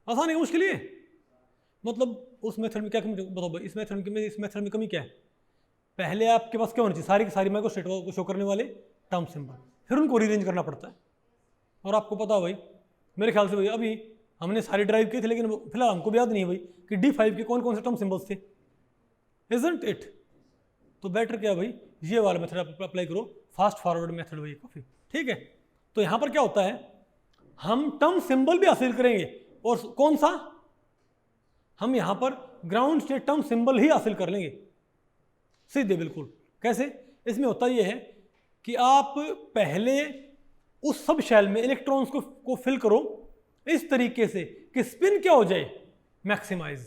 आसान है, मुश्किल है। मतलब उस मेथड में क्या कमी, बताओ भाई इस मेथड में कमी क्या है, पहले आपके पास क्या होना चाहिए, सारी की सारी माइक्रो स्टेट को शो करने वाले टर्म सिंबल, फिर उनको रीअरेंज करना पड़ता है। और आपको पता है भाई, मेरे ख्याल से भाई अभी हमने सारी ड्राइव किए थे, लेकिन फिलहाल हमको भी याद नहीं है भाई कि D5 के कौन कौन से टर्म सिंबल्स थे, इजंट इट। तो बेटर क्या भाई, ये वाला मेथड आप अप्लाई करो, फास्ट फॉरवर्ड मेथड भाई काफ़ी ठीक है। तो यहाँ पर क्या होता है, हम टर्म सिंबल भी हासिल करेंगे, और कौन सा, हम यहाँ पर ग्राउंड स्टेट टर्म सिंबल ही हासिल कर लेंगे सीधे, बिल्कुल। कैसे, इसमें होता यह है कि आप पहले उस सब शेल में इलेक्ट्रॉन्स को फिल करो इस तरीके से कि स्पिन क्या हो जाए, मैक्सिमाइज,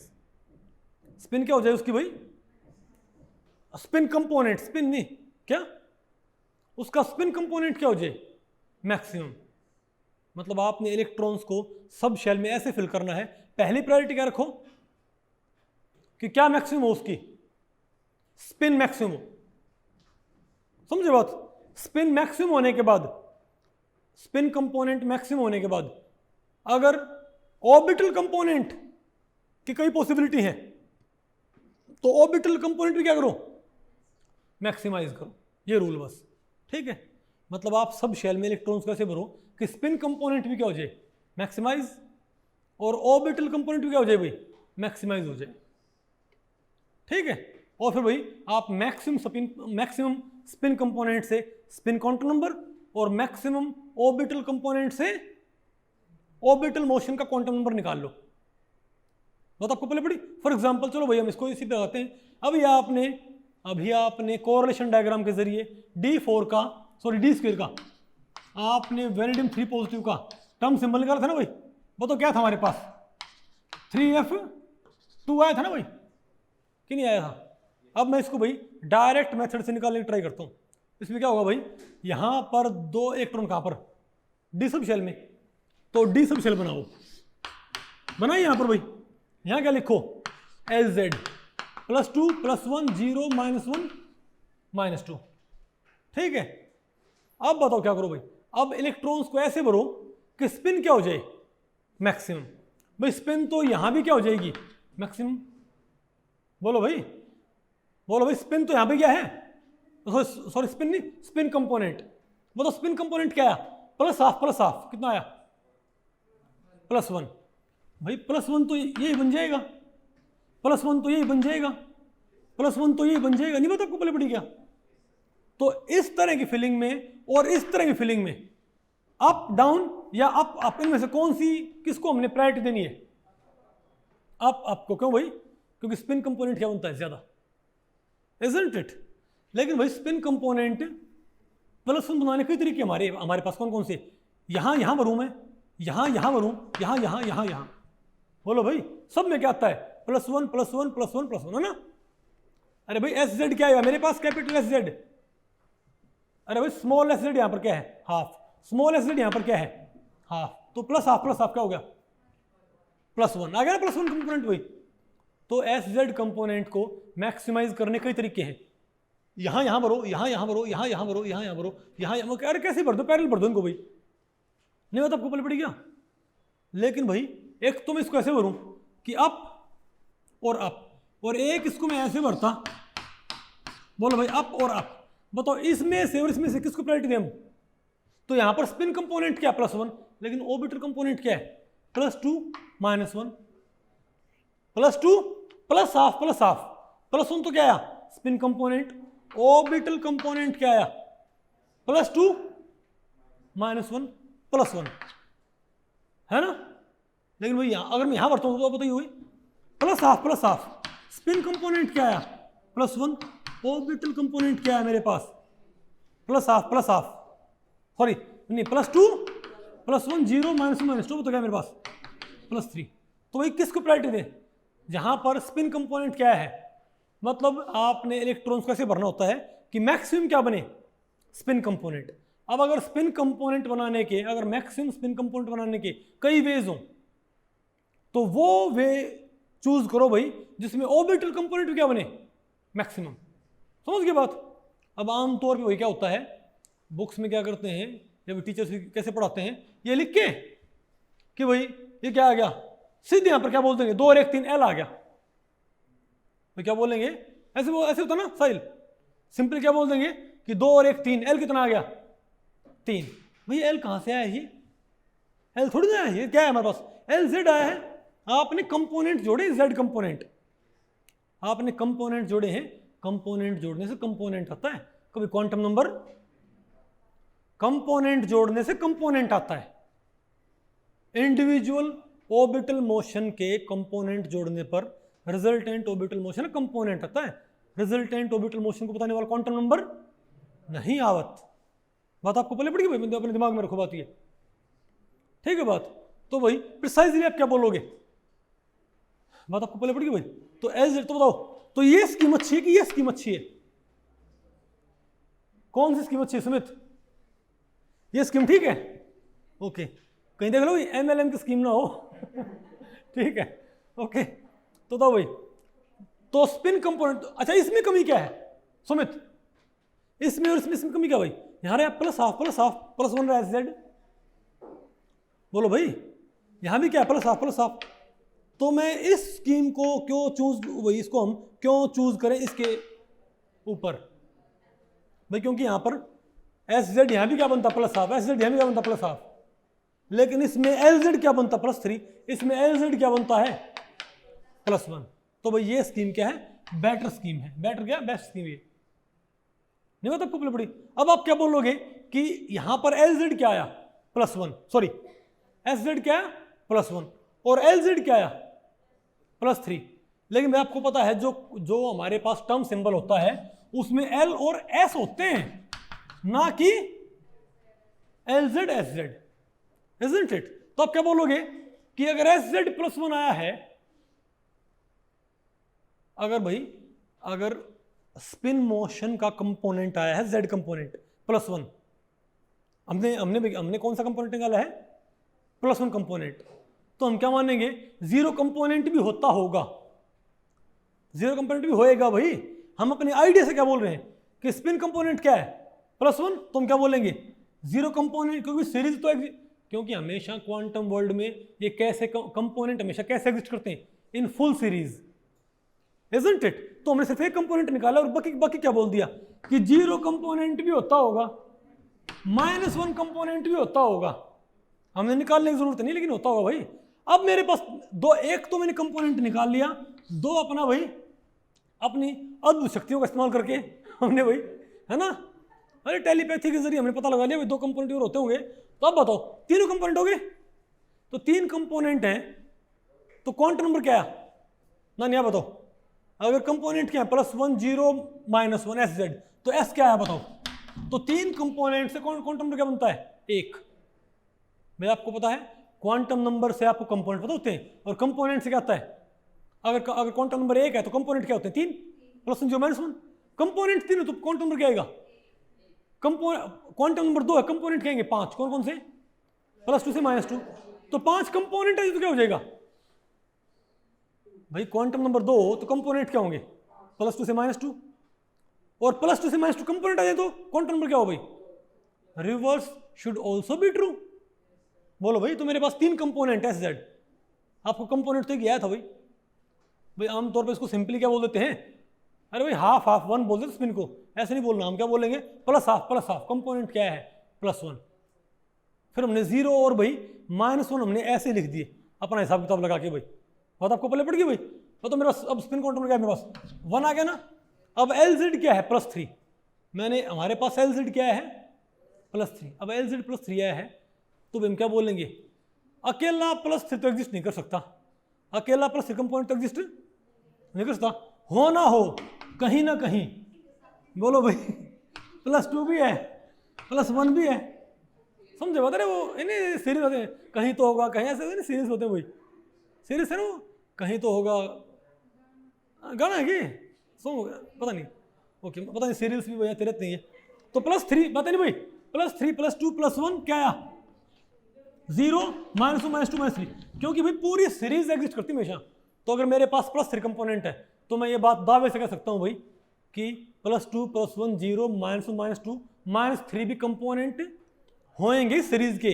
स्पिन क्या हो जाए उसकी भाई, स्पिन कंपोनेंट, स्पिन नहीं क्या, उसका स्पिन कंपोनेंट क्या हो जाए, मैक्सिमम। मतलब आपने इलेक्ट्रॉन्स को सब शेल में ऐसे फिल करना है, पहली प्रायोरिटी क्या रखो कि क्या मैक्सिमम हो उसकी, स्पिन मैक्सिमम हो, समझे बात। स्पिन मैक्सिमम होने के बाद, स्पिन कंपोनेंट मैक्सिमम होने के बाद, अगर ऑर्बिटल कंपोनेंट की कई पॉसिबिलिटी है तो ऑर्बिटल कंपोनेंट भी क्या करो, मैक्सिमाइज करो, ये रूल बस, ठीक है। मतलब आप सब शेल में इलेक्ट्रॉन्स कैसे भरो कि स्पिन कंपोनेंट भी क्या हो जाए, मैक्सिमाइज, और ऑर्बिटल कंपोनेंट भी क्या हो जाए भाई, मैक्सिमाइज हो जाए, ठीक है। और फिर भाई आप मैक्सिमम स्पिन कंपोनेंट से स्पिन क्वांटम नंबर, और मैक्सिमम ऑर्बिटल कंपोनेंट से ऑर्बिटल मोशन का क्वांटम नंबर निकाल लो। बात आपको पहले पड़ी। फॉर एग्जांपल चलो भाई हम इसको इसी पे आते हैं। अभी आपने कोरिलेशन डायग्राम के जरिए D4 का, सॉरी D2 का, आपने वेनेडियम 3 पॉजिटिव का टर्म सिंबल निकाला था ना भाई, वो तो क्या था हमारे पास, 3F2 आया था ना भाई, कि नहीं आया था। अब मैं इसको भाई डायरेक्ट मेथड से निकालने की ट्राई करता हूँ। इसमें क्या होगा भाई, यहाँ पर 2 इलेक्ट्रॉन कहाँ पर, डी सब शेल में, तो डी सब शेल बनाओ, बनाइए यहाँ पर भाई, यहाँ क्या लिखो, LZ +2 +1 0 -1 -2, ठीक है। अब बताओ क्या करो भाई, अब इलेक्ट्रॉन्स को ऐसे भरो कि स्पिन क्या हो जाए, मैक्सिमम। भाई स्पिन तो यहां भी क्या हो जाएगी, मैक्सिमम। बोलो भाई स्पिन तो यहां पे क्या है, सॉरी स्पिन नहीं, स्पिन कंपोनेंट। वो तो स्पिन कंपोनेंट क्या आया, +12 +12 कितना आया, +1। भाई +1 तो यही बन जाएगा, +1 तो यही बन जाएगा, +1 तो यही बन जाएगा, नहीं पता आपको पहले पड़ी क्या? तो इस तरह की फिलिंग में और इस तरह की फिलिंग में अप डाउन या अप अप इनमें से कौन सी, किसको हमने प्रायोरिटी देनी है? अप को। क्यों भाई? क्योंकि स्पिन कंपोनेंट क्या बनता है ज्यादा, इजंट इट? लेकिन भाई स्पिन कंपोनेंट +1 बनाने के तरीके हमारे पास कौन कौन से? यहां भरूं मैं, यहां भरूं, यहां। बोलो भाई, सब में क्या आता है? +1 +1 +1 +1, है ना? अरे भाई SZ क्या है मेरे पास? Capital SZ। अरे भाई स्मॉल SZ यहां पर क्या है? हाफ। स्मॉल SZ यहां पर क्या है? हाफ। तो प्लस हाफ क्या हो गया? +1 आ गया ना, +1 कंपोनेंट भाई। तो SZ कंपोनेंट को मैक्सिमाइज करने कई तरीके हैं। यहां भरो, यहां भरो, यहां भरो, यहां भरो, यहां। अरे कैसे भर दो? पैरेलल भर दो इनको भाई, नहीं होता आपको पहले पड़ी क्या? लेकिन भाई एक तो मैं इसको ऐसे भरूं कि अप और अप, और एक इसको मैं ऐसे भरता, बोलो भाई अप और अप। बताओ इसमें से और इसमें से किसको प्रायोरिटी दें हम? तो यहां पर स्पिन कंपोनेंट क्या? +1, लेकिन ऑर्बिटल कंपोनेंट क्या है? +2 -1, +2 +हाफ +1 तो क्या आया? Spin component. ऑर्बिटल कंपोनेंट क्या आया? +2 -1 +1, है ना? लेकिन भाई अगर मैं यहां भरता हूं तो बताइए हुई +हाफ। स्पिन कंपोनेंट क्या आया? +1। ऑर्बिटल कंपोनेंट क्या है मेरे पास? +हाफ, सॉरी नहीं, +2 +1 0 -2 तो क्या मेरे पास? +3। तो भाई किसको प्रायोरिटी दे? जहां पर स्पिन कंपोनेंट क्या है, मतलब आपने इलेक्ट्रॉन्स को ऐसे भरना होता है कि मैक्सिमम क्या बने? Spin component. अब अगर स्पिन कंपोनेंट बनाने के, अगर मैक्सिमम स्पिन कंपोनेंट बनाने के कई वेज हो, तो वो वे चूज करो भाई जिसमें ऑर्बिटल कंपोनेंट क्या बने? मैक्सिमम। समझ गए बात? अब आमतौर पे वही क्या होता है, बुक्स में क्या करते हैं या टीचर्स कैसे पढ़ाते हैं, ये लिख के कि भाई ये क्या आ गया, सीधे यहां पर क्या बोल देंगे? 2 और 1 3 L आ गया। भाई क्या बोलेंगे? ऐसे होता ना साहिल, सिंपल क्या बोल देंगे कि 2 और 1 3, L कितना आ गया? 3। भाई L कहां से आया? ये L थोड़ी ना आया, ये क्या है हमारे पास? LZ आया है। आपने कंपोनेंट जोड़े, Z कंपोनेंट आपने कंपोनेंट जोड़े हैं, कंपोनेंट जोड़ने से कंपोनेंट आता है। कभी क्वांटम नंबर, कंपोनेंट जोड़ने से कंपोनेंट आता है। इंडिविजुअल ऑर्बिटल मोशन के कंपोनेंट जोड़ने पर रिजल्टेंट ऑर्बिटल मोशन कंपोनेंट आता है। रिजल्टेंट ऑर्बिटल मोशन को बताने वाला क्वांटम नंबर नहीं आवत। बात आपको पहले पड़ी भाई, अपने दिमाग में रखो बात ये, ठीक है बात? तो भाई प्रिसाइजली आप क्या बोलोगे? बात आपको पहले पड़ी भाई। तो LZ तो बताओ, तो ये स्कीम अच्छी है कि ये स्कीम अच्छी है? कौन सी स्कीम अच्छी है सुमित? ये स्कीम ठीक है? ओके, कहीं देख लो MLM की स्कीम ना हो ठीक है, ओके। तो बताओ भाई, तो स्पिन कंपोनेंट, अच्छा इसमें कमी क्या है सुमित? इसमें और इसमें कमी क्या भाई? यहां रहा +हाफ +1 रहा SZ। बोलो भाई यहां भी क्या है? +हाफ। तो मैं इस स्कीम को क्यों चूज, वही इसको हम क्यों चूज करें इसके ऊपर भाई? क्योंकि यहां पर SZ यहां भी क्या बनता? +हाफ। SZ यहां भी क्या बनता? +हाफ। लेकिन इसमें LZ क्या बनता? +3। इसमें LZ क्या बनता है? +1। तो भाई ये स्कीम क्या है? बेटर स्कीम है। बेटर क्या? बेस्ट स्कीम है। नहीं बात आपको पड़ी? अब आप क्या बोलोगे कि यहां पर LZ क्या आया? +1, सॉरी SZ क्या आया? +1, और LZ क्या आया? +3। लेकिन भाई आपको पता है जो हमारे पास टर्म सिंबल होता है उसमें L और S होते हैं, ना कि LZ SZ, isn't it? तो आप क्या बोलोगे कि अगर SZ +1 आया है, अगर स्पिन मोशन का कंपोनेंट आया है Z कंपोनेंट +1, हमने कौन सा कंपोनेंट निकाला है? +1 कंपोनेंट। तो हम क्या मानेंगे? 0 कंपोनेंट भी होता होगा, 0 कंपोनेंट भी होएगा भाई। हम अपने आइडिया से क्या बोल रहे हैं कि स्पिन कंपोनेंट क्या है? +1। तो हम क्या बोलेंगे? 0 कंपोनेंट, क्योंकि सीरीज तो क्योंकि हमेशा क्वांटम वर्ल्ड में ये कैसे कंपोनेंट हमेशा कैसे एग्जिस्ट करते हैं? In full series, isn't it? तो हमने सिर्फ एक कंपोनेंट निकाला और बाकी क्या बोल दिया कि 0 कंपोनेंट भी होता होगा, -1 कंपोनेंट भी होता होगा। हमने निकालने की जरूरत नहीं, लेकिन होता होगा भाई। अब मेरे पास दो, एक तो मैंने कंपोनेंट निकाल लिया, दो अपना भाई अपनी अद्भुत शक्तियों का इस्तेमाल करके हमने भाई, है ना, अरे टेलीपैथी के जरिए हमने पता लगा लिया भाई दो कंपोनेंट और होते होंगे। तो अब बताओ तीनों कंपोनेंट हो गए, तो तीन कंपोनेंट हैं, तो क्वांटम नंबर क्या है ना, नहीं बताओ, अगर कंपोनेंट क्या है +1 0 -1 SZ, तो S क्या है बताओ। तो तीन कंपोनेंट से क्वांटम नंबर क्या बनता है, एक। भाई आपको पता है क्वांटम नंबर से आपको कंपोनेंट पता होते हैं, और कंपोनेंट से क्या आता है, अगर क्वांटम नंबर एक है तो कंपोनेंट क्या होते हैं, 3 +1 0 -1। कंपोनेंट 3 है तो क्वांटम नंबर क्या आएगा, क्वांटम नंबर 2 है, कंपोनेंट क्या आएंगे 5, कौन कौन से, +2 से -2, तो 5 कंपोनेंट है तो क्या हो जाएगा भाई, क्वांटम नंबर 2 तो कंपोनेंट क्या होंगे +2 से -2, और +2 से -2 कंपोनेंट आ जाए तो क्वांटम नंबर क्या हो भाई, reverse should also be true. बोलो भाई, तो मेरे पास 3 कंपोनेंट है SZ, आपको कंपोनेंट तो आया था भाई। भाई आमतौर पे इसको सिंपली क्या बोल देते हैं, अरे भाई हाफ हाफ 1 बोल देते स्पिन को, ऐसे नहीं बोलना, हम क्या बोलेंगे +हाफ कंपोनेंट क्या है +1। फिर हमने 0 और भाई -1 हमने ऐसे लिख दिए अपना हिसाब किताब लगा के भाई, बात आपको पहले पड़ गई भाई। तो मेरे पास अब स्पिन क्वांटम क्या है, मेरे पास 1 आ गया ना। अब LZ क्या है +3, मैंने हमारे पास LZ क्या है +3, अब LZ +3 आया है तो हम क्या बोलेंगे, अकेला +3 तो एग्जिस्ट नहीं कर सकता, अकेला +3 कंपोनेंट तो एग्जिस्ट नहीं कर सकता, हो ना हो कहीं ना कहीं, बोलो भाई +2 भी है +1 भी है, समझे बात है, वो इन्हें सीरीज होते हैं, कहीं तो होगा कहीं, ऐसे सीरीज होते हैं भाई, सीरीज है ना, कहीं तो होगा, गाना है कि सॉन्ग पता नहीं, ओके पता नहीं, सीरियल्स भी भैया तेरे नहीं है। तो +3 पता नहीं भाई, +3 +2 +1 क्या आया 0 -2 -2 -3, क्योंकि भाई पूरी सीरीज एग्जिस्ट करती है हमेशा। तो अगर मेरे पास +3 कंपोनेंट है तो मैं ये बात दावे से कह सकता हूँ भाई कि +2 +1 0 -1 -2 -3 भी कंपोनेंट होएंगे सीरीज के,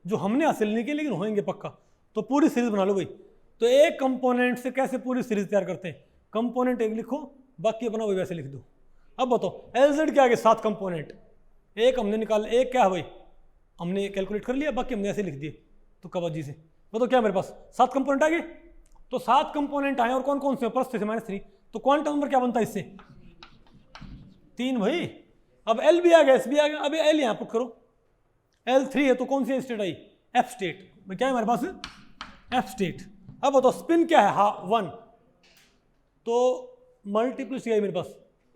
जो हमने हासिल नहीं किए लेकिन होएंगे पक्का। तो पूरी सीरीज बना लो भाई। तो एक कंपोनेंट से कैसे पूरी सीरीज तैयार करते हैं, कंपोनेंट एक लिखो बाकी अपना वही वैसे लिख दो। अब बताओ LZ क्या आ गया 7 कंपोनेंट, एक हमने निकाल, एक क्या है भाई हमने कैलकुलेट कर लिया, बाकी हमने ऐसे लिख दिए तो कबाजी से। बताओ क्या मेरे पास 7 कंपोनेंट आ गए, तो 7 कंपोनेंट आए और कौन कौन से +3 से -3, तो क्वांटम नंबर क्या बनता है इससे 3 भाई। अब L भी आ गया, S भी आ गया, अब L यहाँ पुट करो, L3 है तो कौन सी स्टेट आई F स्टेट, क्या है हमारे पास F स्टेट। अब बताओ स्पिन क्या है 1, तो मल्टीप्लिसिटी आई मेरे पास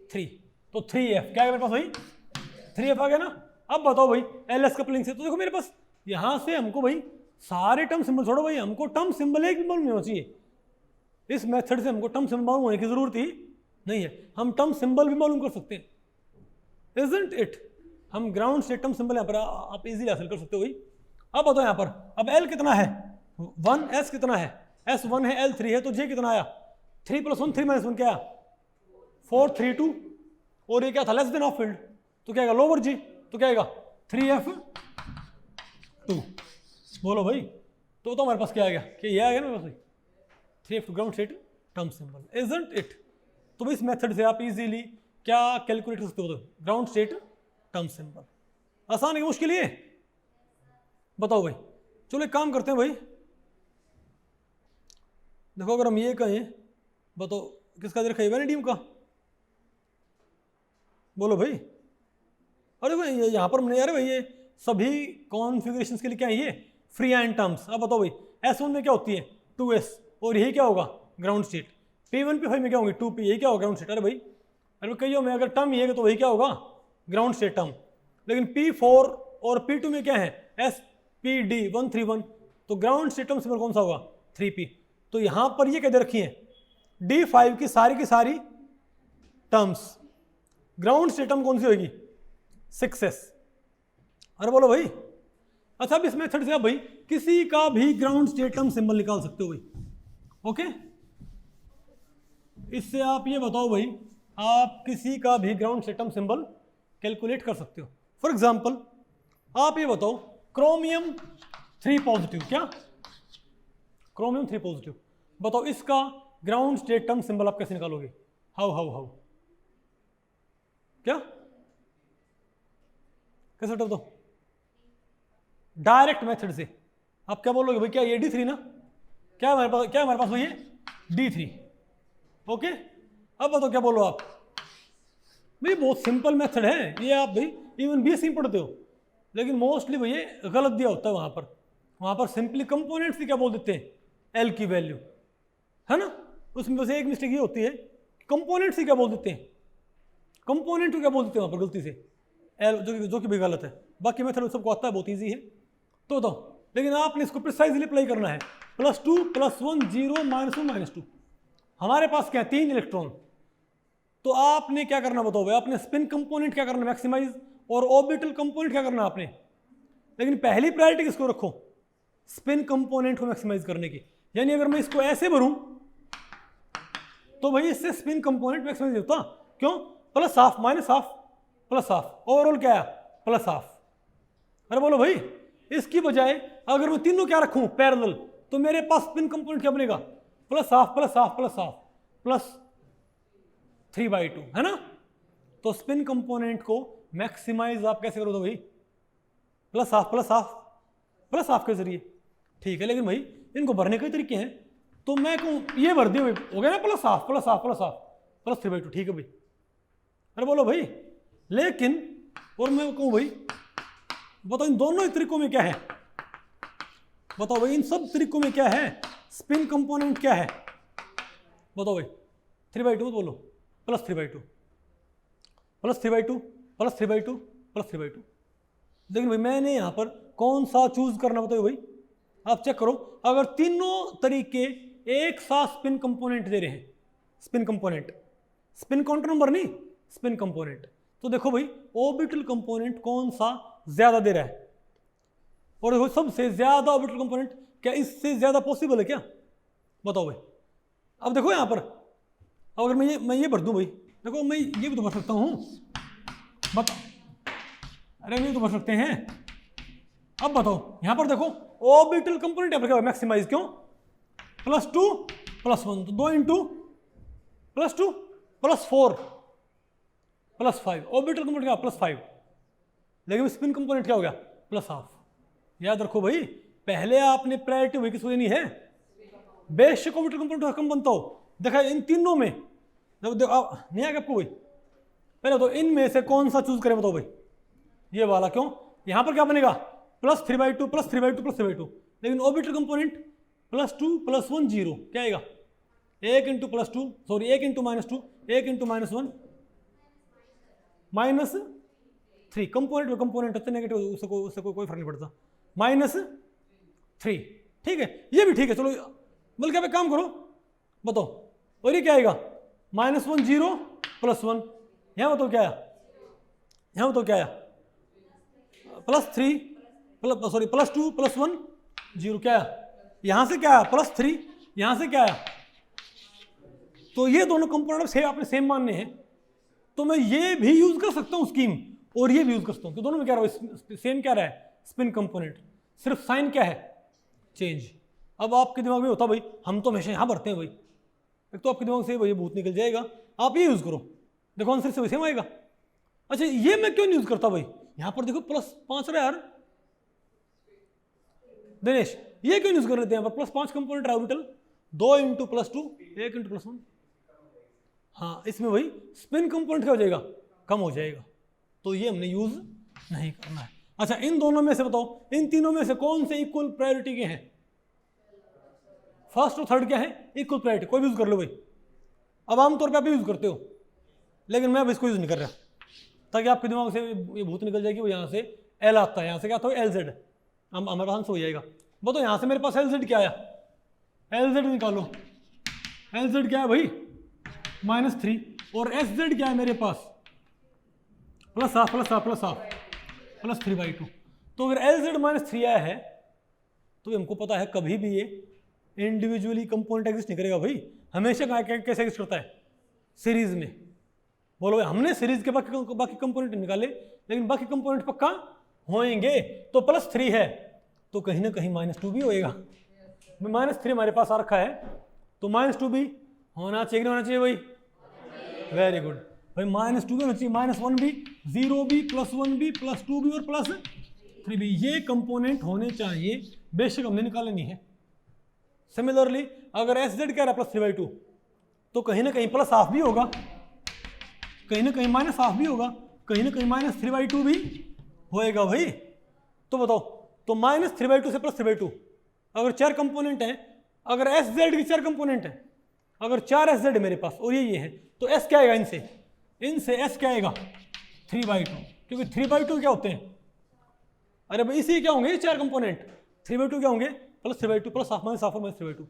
3, तो 3F क्या है मेरे पास भाई 3F आ गया ना। अब बताओ भाई LS कपलिंग से, तो देखो मेरे पास यहाँ से हमको भाई सारे टर्म सिंबल छोड़ो भाई, हमको टर्म सिंबल एक भी मालूम नहीं होना चाहिए, इस मेथड से हमको टर्म सिंबल मालूम होने की जरूरत ही नहीं है, हम टर्म सिंबल भी मालूम कर सकते हैं, इजंट इट। हम ग्राउंड से टर्म सिंबल यहाँ पर आप इजीली हासिल कर सकते हो भाई। अब बताओ यहाँ पर, अब L कितना है 1, S कितना है S 1 है, L 3 है, तो J कितना आया 3 +1 3 -1 क्या 4 3 2, और ये क्या था लेस देन ऑफ फील्ड, तो क्या आएगा लोअर G, तो क्या आएगा 3F 2। बोलो भाई, तो हमारे पास क्या आ गया कि ये आ गया ना 3F ground state term symbol, isn't it. तो इस मेथड से आप इजीली क्या कैलकुलेट कर सकते हो, ग्राउंड स्टेट टर्म सिंबल। आसान है कि मुश्किल है, बताओ भाई। चलो एक काम करते हैं भाई, देखो अगर हम ये कहें, बताओ किसका दे रखा है वैनिडियम का, बोलो भाई। अरे भाई यहाँ पर हमने, अरे भाई ये सभी कॉन्फ़िगरेशंस के लिए क्या है ये फ्री एंड टर्म्स। अब बताओ भाई S1 में क्या होती है 2S, और यही क्या होगा ग्राउंड स्टेट, P1 P5 में क्या होंगे 2P, यही क्या होगा ग्राउंड स्टेट। अरे कहियो में अगर टर्म ये तो वही क्या होगा ग्राउंड स्टेट टर्म, लेकिन P4 और P2 में क्या है SPD 131, तो ग्राउंड स्टेट टर्म सिंबल कौन सा होगा 3P। तो यहाँ पर ये क्या दे रखी है D5 की सारी टर्म्स, ग्राउंड स्टेट टर्म कौन सी होगी 6S। अरे बोलो भाई। अच्छा अब इस मेथड से आप भाई किसी का भी ग्राउंड स्टेट टर्म सिंबल निकाल सकते हो भाई, ओके। इससे आप ये बताओ भाई, आप किसी का भी ground state term symbol calculate कर सकते हो। फॉर एग्जांपल आप ये बताओ क्रोमियम 3 पॉजिटिव, क्या क्रोमियम 3 पॉजिटिव, बताओ इसका ग्राउंड स्टेट टर्म सिंबल आप कैसे निकालोगे, हाउ क्या कैसे बताओ, डायरेक्ट मेथड से आप क्या बोलोगे भाई, क्या ये D3 ना, क्या है हमारे पास भैया D3। ओके, अब बताओ क्या बोलो आप भाई, बहुत सिंपल मेथड है ये, आप भाई इवन BSc पढ़ते हो, लेकिन मोस्टली भैया गलत दिया होता है वहाँ पर सिंपली कंपोनेंट्स की क्या बोल देते हैं, L की वैल्यू, है ना। उसमें बस एक मिस्टेक ये होती है, कंपोनेंट्स ही क्या बोल देते हैं, कंपोनेंट को क्या बोल देते हैं वहाँ पर गलती से L, जो कि भी गलत है। बाकी मेथड सबको आता है, बहुत ईजी है। तो बताओ, लेकिन आपने इसको प्रिसाइजली अप्लाई करना है। +2 +1 0 -1 -2, हमारे पास क्या है 3 इलेक्ट्रॉन। तो आपने क्या करना बताओ भाई, आपने स्पिन कंपोनेंट क्या करना मैक्सिमाइज, और ऑर्बिटल कंपोनेंट क्या करना आपने। लेकिन पहली प्रायोरिटी किसको रखो, स्पिन कंपोनेंट को मैक्सिमाइज करने की। यानी अगर मैं इसको ऐसे भरूं तो भाई इससे स्पिन कंपोनेंट मैक्सिमाइज होता, क्यों, +½ -½ +½ ओवरऑल क्या है +½ अरे बोलो भाई, इसकी बजाय अगर मैं तीनों क्या रखूं पैरेलल, तो मेरे पास स्पिन कंपोनेंट क्या बनेगा, +½ +½ +3/2, है ना। तो स्पिन कंपोनेंट को मैक्सिमाइज आप कैसे करोगे भाई, +½ के जरिए, ठीक है। लेकिन भाई इनको भरने के तरीके हैं, तो मैं कहूँ ये भर दिए हो गया ना +½ +3/2, ठीक है भाई। अरे बोलो भाई, लेकिन और मैं कहूँ भाई, बताओ इन दोनों ही तरीकों में क्या है, बताओ भाई इन सब तरीकों में क्या है, स्पिन कंपोनेंट क्या है, बताओ भाई 3/2 बोलो, +3/2 +3/2 +3/2 +3/2। लेकिन भाई मैंने यहाँ पर कौन सा चूज करना बताओ भाई, आप चेक करो। अगर तीनों तरीके एक साथ स्पिन कंपोनेंट दे रहे हैं, spin component, spin counter number नहीं, स्पिन कंपोनेंट, तो देखो भाई ऑर्बिटल कंपोनेंट कौन सा ज्यादा दे रहा है, और देखो सबसे ज्यादा ऑर्बिटल कंपोनेंट, क्या इससे ज्यादा पॉसिबल है क्या, बताओ भाई। अब देखो यहाँ पर अगर मैं ये भर दूं भाई, देखो मैं ये भी तो भर सकता हूँ, बताओ, अरे मैं तो भर सकते हैं। अब बताओ यहाँ पर देखो ऑर्बिटल कंपोनेंट यहाँ पर क्या मैक्सिमाइज, क्यों, +2 +1, तो 2 × +2 +4 +5, ऑर्बिटल कंपोनेंट क्या +5, लेकिन स्पिन कंपोनेंट क्या हो गया +½ याद रखो भाई, पहले आपने प्रायोरिटी हुई किसको देनी है, बेशक ऑर्बिटल कंपोनेंट कम बनता हो। देखा इन तीनों में नहीं आएगा आपको भाई, पहले तो इनमें से कौन सा चूज करें बताओ भाई, ये वाला, क्यों, यहां पर क्या बनेगा +3/2 +3/2 +3/2, लेकिन ऑर्बिटल कंपोनेंट +2 +1 0 क्या आएगा, 1 × +2 सॉरी 1 × -2 1 × -1 -3, कंपोनेंट में कंपोनेंट होते नेगेटिव, उससे कोई फर्क नहीं पड़ता, -3, ठीक है, ये भी ठीक है। चलो बल्कि आप एक काम करो, बताओ, और ये क्या आएगा -1 0 +1, यहाँ बताओ क्या आया, यहाँ बताओ क्या आया, +3 सॉरी +2 +1 0 क्या आया, यहाँ से क्या आया +3, यहाँ से क्या आया। तो ये दोनों कंपोनेंट से आपने सेम मानने हैं, तो मैं ये भी यूज कर सकता हूँ स्कीम, और ये भी यूज कर सकता हूँ, कि दोनों में क्या रहा है सेम क्या रहा है स्पिन कंपोनेंट, सिर्फ साइन क्या है चेंज। अब आपके दिमाग में होता भाई हम तो हमेशा यहाँ भरते हैं भाई, एक तो आपके दिमाग से भाई भूत निकल जाएगा, आप ये यूज करो, देखो आंसर से सेम आएगा। अच्छा ये मैं क्यों नहीं यूज करता भाई, यहाँ पर देखो +5 रहा यार दिनेश, ये क्यों यूज कर लेते हैं यहाँ पर +5 कंपोनेंट ऑर्बिटल, 2 × +2 1 × +1, हाँ इसमें भाई स्पिन कंपोनेंट क्या हो जाएगा कम हो जाएगा, तो ये हमने यूज नहीं करना है। अच्छा इन दोनों में से बताओ, इन तीनों में से कौन से इक्वल प्रायोरिटी के हैं, फर्स्ट और थर्ड क्या है इक्वल प्रायोरिटी, कोई भी यूज कर लो भाई। अब आमतौर पे आप यूज करते हो, लेकिन मैं अब इसको यूज नहीं कर रहा, ताकि आपके दिमाग से ये भूत निकल जाएगी, वो यहाँ से L आता है, यहाँ से क्या था LZ, हमारे पास आंसर हो जाएगा। बताओ यहाँ से मेरे पास LZ क्या आया, LZ निकालो, LZ क्या है भाई -3, और SZ क्या है मेरे पास +½ +3/2। तो अगर LZ -3 आया है, तो हमको पता है कभी भी ये इंडिविजुअली कंपोनेंट एग्जिस्ट नहीं करेगा भाई, हमेशा कैसे एग्जिस्ट करता है सीरीज में। बोलो भाई हमने सीरीज के बाकी कंपोनेंट निकाले, लेकिन बाकी कंपोनेंट पक्का होएंगे, तो +3 है तो कहीं ना कहीं -2 भी होएगा, -3 हमारे पास आ रखा है, तो -2 भी होना चाहिए नहीं होना चाहिए भाई, वेरी गुड भाई, -2 भी होना चाहिए, -1 भी, 0 भी, +1 भी, +2 भी और +3 भी, ये कंपोनेंट होने चाहिए, बेशक हमने निकाले नहीं है, सिमिलरली अगर एस जेड क्या रहा प्लस 3/2, तो कहीं ना कहीं प्लस हाफ भी होगा, कहीं ना कहीं माइनस हाफ भी होगा, कहीं ना कहीं माइनस 3/2 भी होएगा भाई। तो बताओ, तो माइनस 3/2 से प्लस 3/2, अगर 4 कंपोनेंट हैं, अगर एस जेड की 4 कंपोनेंट हैं, अगर 4 एस जेड मेरे पास और ये है, तो एस क्या आएगा इनसे एस क्या आएगा 3/2, क्योंकि 3/2 क्या होते हैं, अरे भाई इसी क्या होंगे 4 कंपोनेंट, 3/2 क्या होंगे plus 3/2 plus half minus half और माइनस 3/2।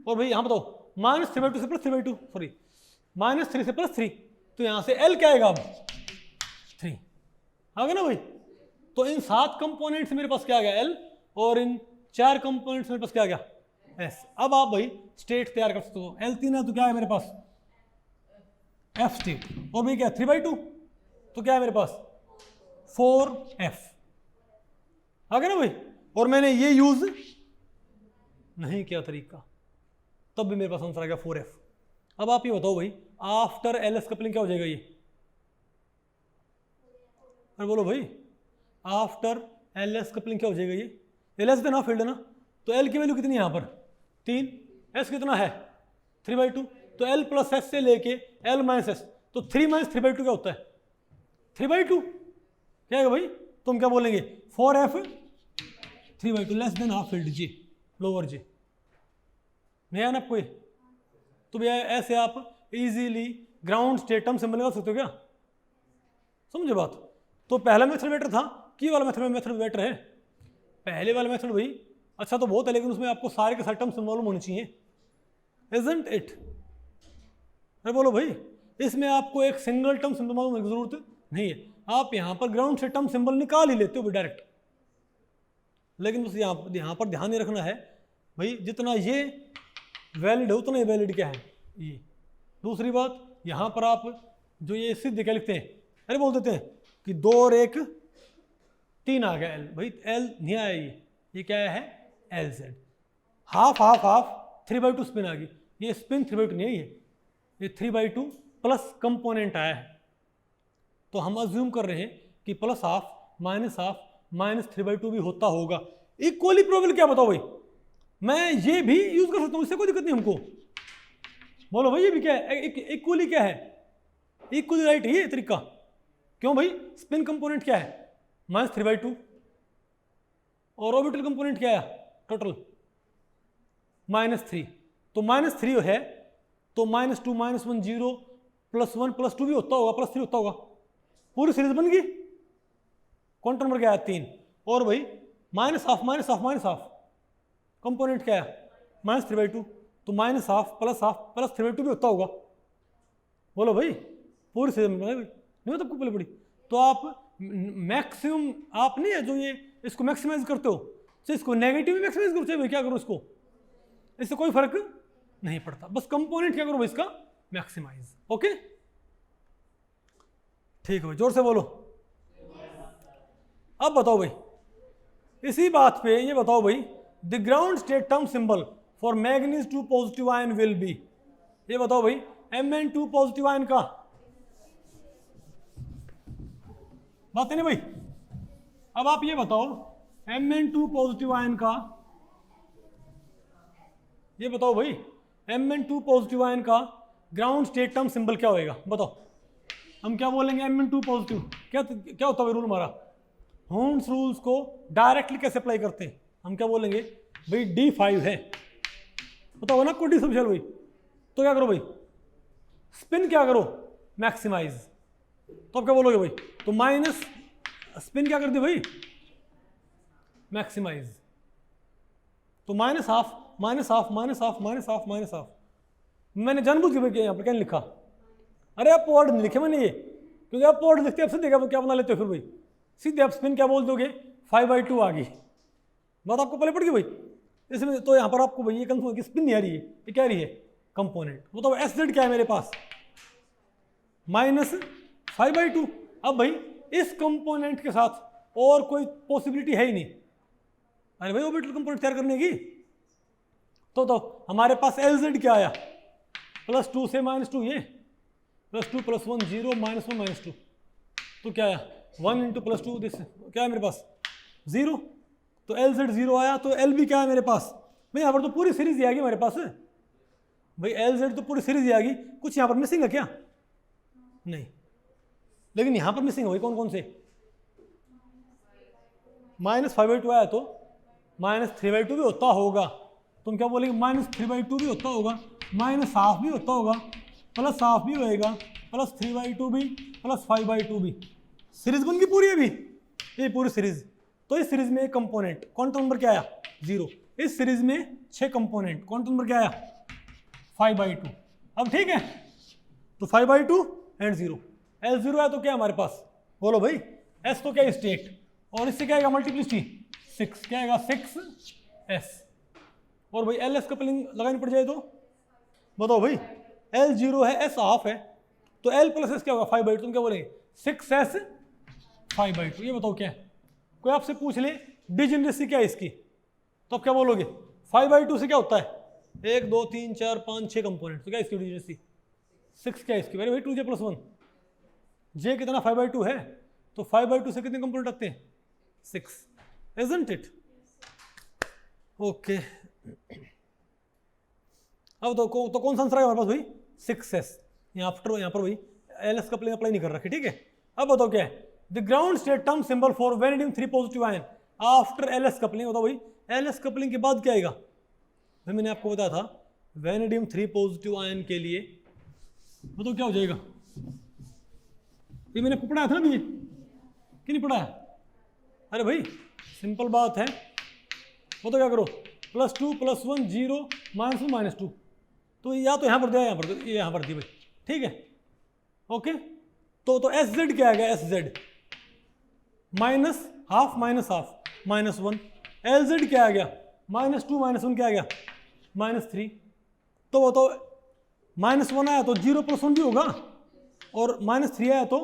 और भाई यहाँ बताओ माइनस 3/2 से प्लस 3/2, सॉरी माइनस 3 से प्लस 3, तो यहाँ से एल क्या आएगा अब 3 आ गया ना भाई। तो इन 7 कंपोनेंट से मेरे पास क्या आ गया एल, और इन 4 कंपोनेंट से मेरे पास क्या आ गया एस। अब आप भाई स्टेट तैयार कर सकते हो, एल 3 है तो क्या है मेरे पास एफ स्टेट, और भाई क्या 3/2 तो क्या है मेरे पास 4f आ गया ना भाई। और मैंने ये यूज नहीं किया तरीका, तब भी मेरे पास आंसर आ गया 4f। अब आप ये बताओ भाई आफ्टर एल एस कपलिंग क्या हो जाएगा ये, अरे बोलो भाई आफ्टर एल एस कपलिंग क्या हो जाएगा ये लेस देन हाफ फील्ड है ना, तो एल की वैल्यू कितनी है यहाँ पर 3, एस कितना है 3/2, तो एल प्लस एस से लेके एल माइनस एस, तो 3 माइनस 3/2 क्या होता है 3/2, क्या है भाई, तुम क्या बोलेंगे 4f 3/2 less than half filled G lower G, नहीं है ना आपको ये। तो भैया ऐसे आप इजीली ग्राउंड स्टेटम सिंबल निकाल सकते हो क्या, समझे बात। तो पहला मेथड बेटर था कि वाला मेथड बेटर है, पहले वाला मेथड भाई अच्छा तो बहुत है, लेकिन उसमें आपको सारे के सारे टर्म्स मालूम होने चाहिए, इजंट इट। अरे बोलो भाई इसमें आपको एक सिंगल टर्म सिंबल मालूम होने की जरूरत नहीं है, आप यहाँ पर ग्राउंड से टर्म सिंबल निकाल ही लेते हो डायरेक्ट। लेकिन बस यहाँ पर ध्यान नहीं रखना है भाई, जितना ये वैलिड है उतना ही वैलिड क्या है ये। दूसरी बात यहाँ पर आप जो ये सिद्ध क्या लिखते हैं, अरे बोल देते हैं कि 2 और 1 3 आ गया एल, भाई एल नहीं आया ये क्या है L Z, half half half 3/2 spin आ गई, ये स्पिन 3/2 नहीं है, ये 3/2 प्लस कंपोनेंट आया है। तो हम अज्यूम कर रहे हैं कि प्लस हाफ माइनस 3/2 भी होता होगा। इक्वली प्रोबेबल क्या बताओ भाई, मैं ये भी यूज कर सकता हूँ, इससे कोई दिक्कत नहीं हमको। बोलो भाई ये भी क्या है इक्वली क्या है, इक्वली राइट है ये तरीका। क्यों भाई, स्पिन कंपोनेंट क्या है -3/2 और ऑर्बिटल कंपोनेंट क्या है टोटल -3, तो -3 है तो -2 -1 0 +1 +2 भी होता होगा, +3 होता होगा, पूरी सीरीज बन गई। क्वांटम नंबर क्या है 3, और भाई -12 कंपोनेंट क्या है -3/2, तो -12 + 3/2 भी होता होगा। बोलो भाई पूरी सीरीज बन गई, नहीं होता पहले पड़ी। तो आप मैक्सिमम आप नहीं है जो ये इसको मैक्सिमाइज करते हो, तो इसको नेगेटिव में मैक्सिमाइज करो, चाहे क्या करो इसको, इससे कोई फर्क नहीं पड़ता, बस कंपोनेंट क्या करो भाई इसका मैक्सिमाइज। ओके ठीक है भाई, जोर से बोलो। अब बताओ भाई इसी बात पे ये बताओ भाई the ground state term symbol for manganese 2 positive ion will be, ये बताओ भाई Mn2 पॉजिटिव आयन का बात है नहीं भाई। अब आप ये बताओ Mn2 पॉजिटिव आयन का, ये बताओ भाई Mn2 पॉजिटिव आयन का ग्राउंड स्टेट टर्म सिंबल क्या होएगा बताओ। हम क्या बोलेंगे Mn2 पॉजिटिव क्या होता है रूल हमारा, होम्स रूल्स को डायरेक्टली कैसे अप्लाई करते हैं, हम क्या बोलेंगे भाई D5 है, बताओ ना कोई डी सब भाई, तो क्या करो भाई स्पिन क्या करो मैक्सिमाइज, तो आप क्या बोलोगे भाई, तो माइनस स्पिन क्या कर दी भाई मैक्सिमाइज, तो -12 मैंने जानबूझ के भाई यहाँ पर क्या लिखा, अरे आप वर्ड नहीं लिखे मैंने ये, क्योंकि आप वर्ड लिखते आप सीधे क्या बना लेते हो फिर भाई, सीधे आप स्पिन क्या बोल दोगे 5/2 आ गई, बात आपको पहले पड़ गई भाई। इसमें तो यहाँ पर आपको भाई ये कंफर्म कि स्पिन नहीं आ रही है, ये क्या रही है कंपोनेंट, बताओ एस जेड क्या है मेरे पास -5/2। अब भाई इस कंपोनेंट के साथ और कोई पॉसिबिलिटी है ही नहीं, अरे भाई ऑर्बिटल कंपोनेंट तैयार करने की, तो हमारे पास एल जेड क्या आया +2 से -2, ये +2 +1 0 -1 -2, तो क्या आया 1 × +2 दिस क्या है मेरे पास 0, तो एल जेड 0 आया, तो एल भी क्या है मेरे पास भाई यहाँ पर तो पूरी सीरीज आ गई हमारे पास भाई, LZ तो पूरी सीरीज आ गई, कुछ यहाँ पर मिसिंग है क्या? नहीं, लेकिन यहाँ पर मिसिंग है भाई कौन कौन से? -5/2 आया तो -3/2 भी होता होगा, तुम क्या बोलेंगे? -3/2 भी होता होगा, -½ भी होता होगा, +½ भी होएगा, +3/2 भी, +5/2 भी। सीरीज बन गई पूरी अभी, ये पूरी सीरीज। तो इस सीरीज में एक कंपोनेंट क्वांटम नंबर क्या आया? 0। इस सीरीज में 6 कंपोनेंट क्वांटम नंबर क्या आया? 5/2। अब ठीक है, तो 5/2 एंड 0, L0 है तो क्या हमारे पास? बोलो भाई, S तो क्या है? स्टेट, और इससे क्या आएगा? मल्टीप्लिसिटी 6, क्या आएगा? 6S। और भाई LS कपलिंग लगानी पड़ जाए तो बताओ भाई, L0 है, S½ है, तो L + S क्या होगा? 5/2। तुम क्या बोलेंगे? 6S 5/2। ये बताओ क्या है? कोई आपसे पूछ ले डिजेनरेसी क्या है इसकी, तो आप क्या बोलोगे? 5/2 से क्या होता है? 1 2 3 4 5 6 कंपोनेंट, तो क्या इसकी डिजेनरेसी? 6 क्या है इसकी? वेरी भाई 2J + 1, J कितना? 5/2 है, तो 5/2 से कितने कंपोनेंट रखते हैं? 6, isn't it? ओके, अब तो कौन सा आंसर है हमारे पास भाई? 6S। यहाँ पर भाई LS कपलिंग अप्लाई नहीं कर रखी, ठीक है। अब बताओ क्या है? The ground state term symbol for vanadium 3 positive ion after LS coupling. बताओ भाई, LS कपलिंग के बाद क्या आएगा? भाई मैंने आपको बताया था वेनेडियम 3 पॉजिटिव आयन के लिए, बताओ क्या हो जाएगा? ये मैंने आपको पढ़ाया था ना, कि नहीं पढ़ाया? अरे भाई सिंपल बात है, वो तो क्या करो? +2 +1 0 -1 -2, तो या तो यहाँ पर दिया, यहाँ पर दी भाई, ठीक है। ओके, तो SZ क्या आएगा? SZ -½ -½ -1। LZ क्या आ गया? -2 -1 क्या आ गया? -3। तो वो तो -1 आया तो 0 + 1 भी होगा, और -3 आया तो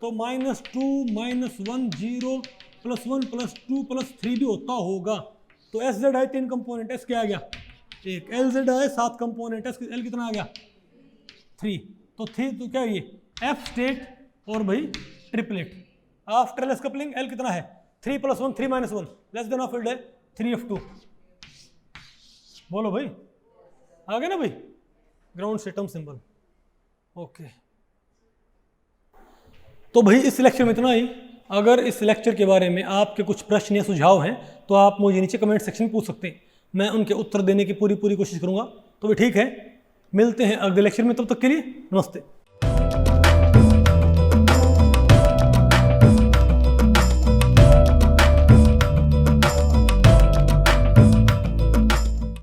-2 -1 0 +1 +2 +3 भी होता होगा। तो SZ आए 3 कंपोनेंट, S क्या आ गया? 1। LZ आए 7 कंपोनेंट, L कितना आ गया? 3। तो 3 तो क्या है ये? F स्टेट और भाई triplet. After LS coupling L कितना है? 3 + 1 3 -1 लेस देन ऑफ है 3F2। बोलो भाई, आ गया ना भाई ground state term symbol. Okay, तो भाई इस लेक्चर में इतना ही। अगर इस लेक्चर के बारे में आपके कुछ प्रश्न या सुझाव हैं तो आप मुझे नीचे कमेंट सेक्शन में पूछ सकते हैं, मैं उनके उत्तर देने की पूरी कोशिश करूंगा। तो भी ठीक है, मिलते हैं अगले लेक्चर में, तब तक के लिए नमस्ते।